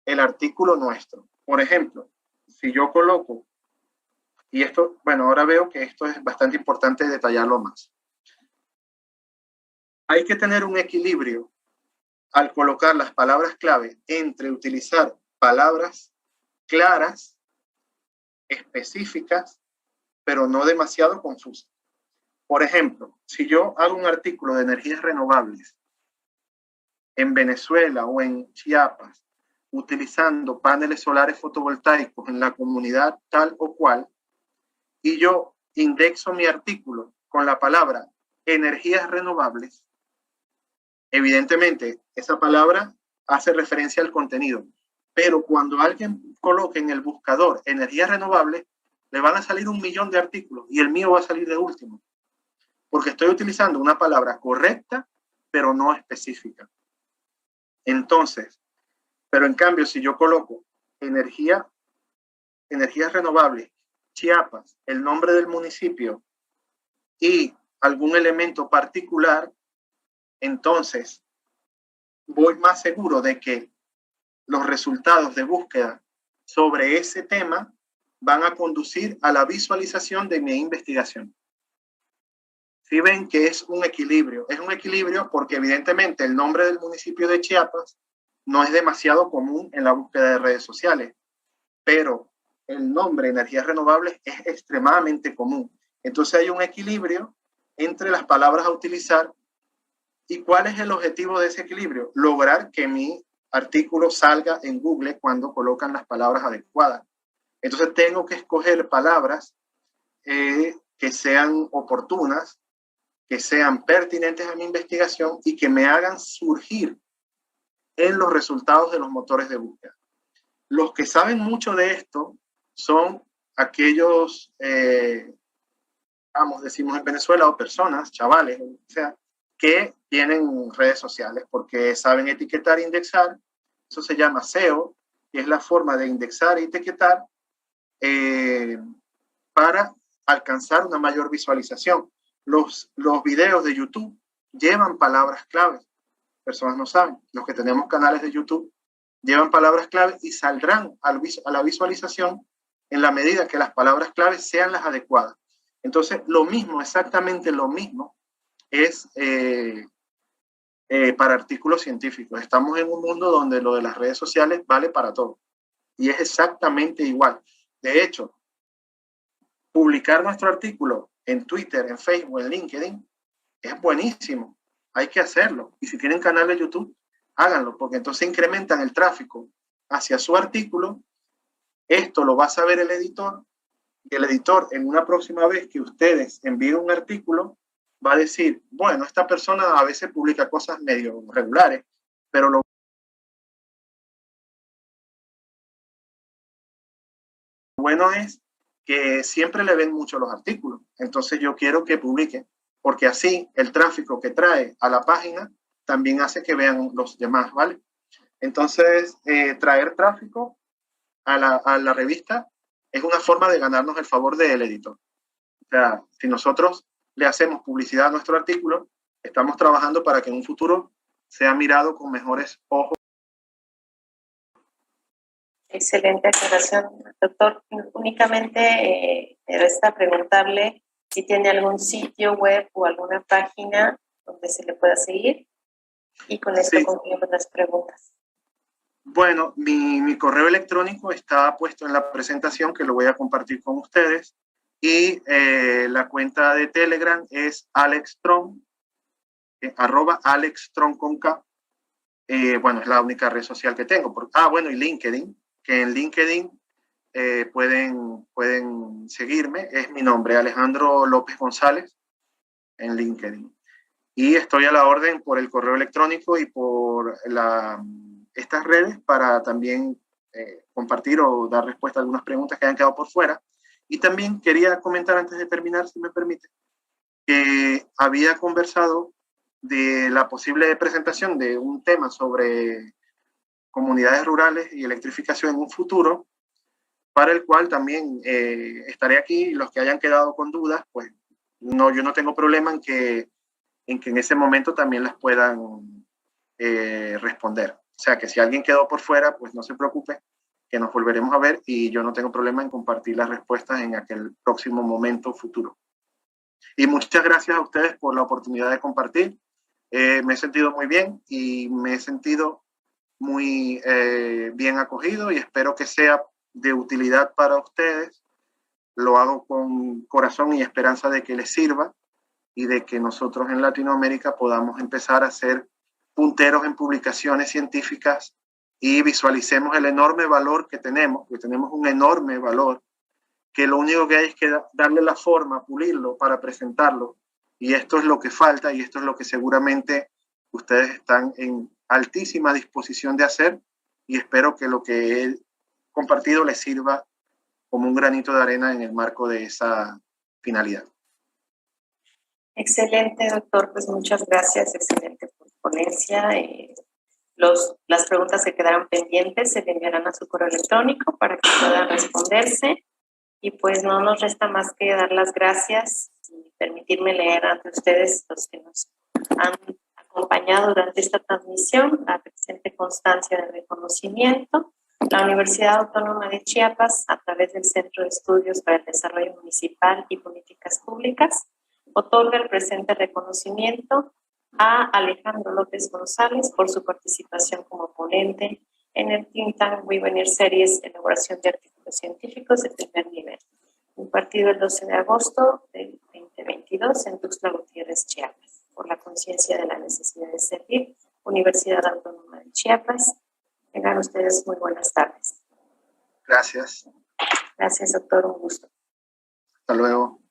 el artículo nuestro. Por ejemplo, si yo coloco, y esto, bueno, ahora veo que esto es bastante importante detallarlo más. Hay que tener un equilibrio al colocar las palabras clave entre utilizar palabras claras, específicas, pero no demasiado confusas. Por ejemplo, si yo hago un artículo de energías renovables en Venezuela o en Chiapas, utilizando paneles solares fotovoltaicos en la comunidad tal o cual, y yo indexo mi artículo con la palabra energías renovables, evidentemente esa palabra hace referencia al contenido, pero cuando alguien coloque en el buscador energías renovables, le van a salir 1.000.000 de artículos y el mío va a salir de último, porque estoy utilizando una palabra correcta, pero no específica. Entonces, pero en cambio, si yo coloco energías renovables, Chiapas, el nombre del municipio y algún elemento particular, entonces voy más seguro de que los resultados de búsqueda sobre ese tema van a conducir a la visualización de mi investigación. Si ven que es un equilibrio porque evidentemente el nombre del municipio de Chiapas no es demasiado común en la búsqueda de redes sociales, pero el nombre energías renovables es extremadamente común. Entonces hay un equilibrio entre las palabras a utilizar. ¿Y cuál es el objetivo de ese equilibrio? Lograr que mi artículo salga en Google cuando colocan las palabras adecuadas. Entonces tengo que escoger palabras que sean oportunas, que sean pertinentes a mi investigación y que me hagan surgir en los resultados de los motores de búsqueda. Los que saben mucho de esto son aquellos, decimos en Venezuela, o personas, chavales, o sea, que tienen redes sociales porque saben etiquetar e indexar. Eso se llama SEO, que es la forma de indexar e etiquetar para alcanzar una mayor visualización. Los videos de YouTube llevan palabras claves. Personas no saben. Los que tenemos canales de YouTube llevan palabras claves y saldrán a la visualización en la medida que las palabras claves sean las adecuadas. Entonces, lo mismo, exactamente lo mismo, es para artículos científicos. Estamos en un mundo donde lo de las redes sociales vale para todo. Y es exactamente igual. De hecho, publicar nuestro artículo en Twitter, en Facebook, en LinkedIn, es buenísimo. Hay que hacerlo. Y si tienen canal de YouTube, háganlo, porque entonces incrementan el tráfico hacia su artículo. Esto lo va a saber el editor. Y el editor, en una próxima vez que ustedes envíen un artículo, va a decir, bueno, esta persona a veces publica cosas medio regulares, pero lo bueno es que siempre le ven mucho los artículos. Entonces yo quiero que publique, porque así el tráfico que trae a la página también hace que vean los demás, ¿vale? Entonces, traer tráfico a la revista es una forma de ganarnos el favor del editor. O sea, si nosotros le hacemos publicidad a nuestro artículo, estamos trabajando para que en un futuro sea mirado con mejores ojos. Excelente aclaración, doctor. Únicamente me resta preguntarle si tiene algún sitio web o alguna página donde se le pueda seguir. Y con esto concluimos las preguntas. Bueno, mi correo electrónico está puesto en la presentación que lo voy a compartir con ustedes. Y la cuenta de Telegram es AlexTron, @AlexTron con K. Bueno, es la única red social que tengo. Bueno, y LinkedIn, que en LinkedIn pueden seguirme. Es mi nombre, Alejandro López González, en LinkedIn. Y estoy a la orden por el correo electrónico y por estas redes para también compartir o dar respuesta a algunas preguntas que hayan quedado por fuera. Y también quería comentar antes de terminar, si me permite, que había conversado de la posible presentación de un tema sobre comunidades rurales y electrificación en un futuro, para el cual también estaré aquí. Los que hayan quedado con dudas, pues yo no tengo problema en que en ese momento también las puedan responder. O sea, que si alguien quedó por fuera, pues no se preocupe, que nos volveremos a ver y yo no tengo problema en compartir las respuestas en aquel próximo momento futuro. Y muchas gracias a ustedes por la oportunidad de compartir. Me he sentido muy bien y me he sentido muy bien acogido y espero que sea de utilidad para ustedes. Lo hago con corazón y esperanza de que les sirva y de que nosotros en Latinoamérica podamos empezar a ser punteros en publicaciones científicas y visualicemos el enorme valor que tenemos, porque tenemos un enorme valor, que lo único que hay es que darle la forma, pulirlo para presentarlo Y esto es lo que falta y esto es lo que seguramente ustedes están en altísima disposición de hacer, y espero que lo que he compartido les sirva como un granito de arena en el marco de esa finalidad. Excelente, doctor. Pues muchas gracias. Excelente ponencia. Las preguntas que quedaron pendientes se le enviarán a su correo electrónico para que puedan responderse. Y pues no nos resta más que dar las gracias y permitirme leer ante ustedes, los que nos han acompañado durante esta transmisión, la presente constancia de reconocimiento. La Universidad Autónoma de Chiapas, a través del Centro de Estudios para el Desarrollo Municipal y Políticas Públicas, otorga el presente reconocimiento a Alejandro López González por su participación como ponente en el Think Tank Webinar Series Elaboración de Artículos Científicos de primer nivel, impartido el 12 de agosto del 2022 en Tuxtla Gutiérrez, Chiapas, por la conciencia de la necesidad de servir, Universidad Autónoma de Chiapas. Tengan ustedes muy buenas tardes. Gracias. Gracias, doctor. Un gusto. Hasta luego.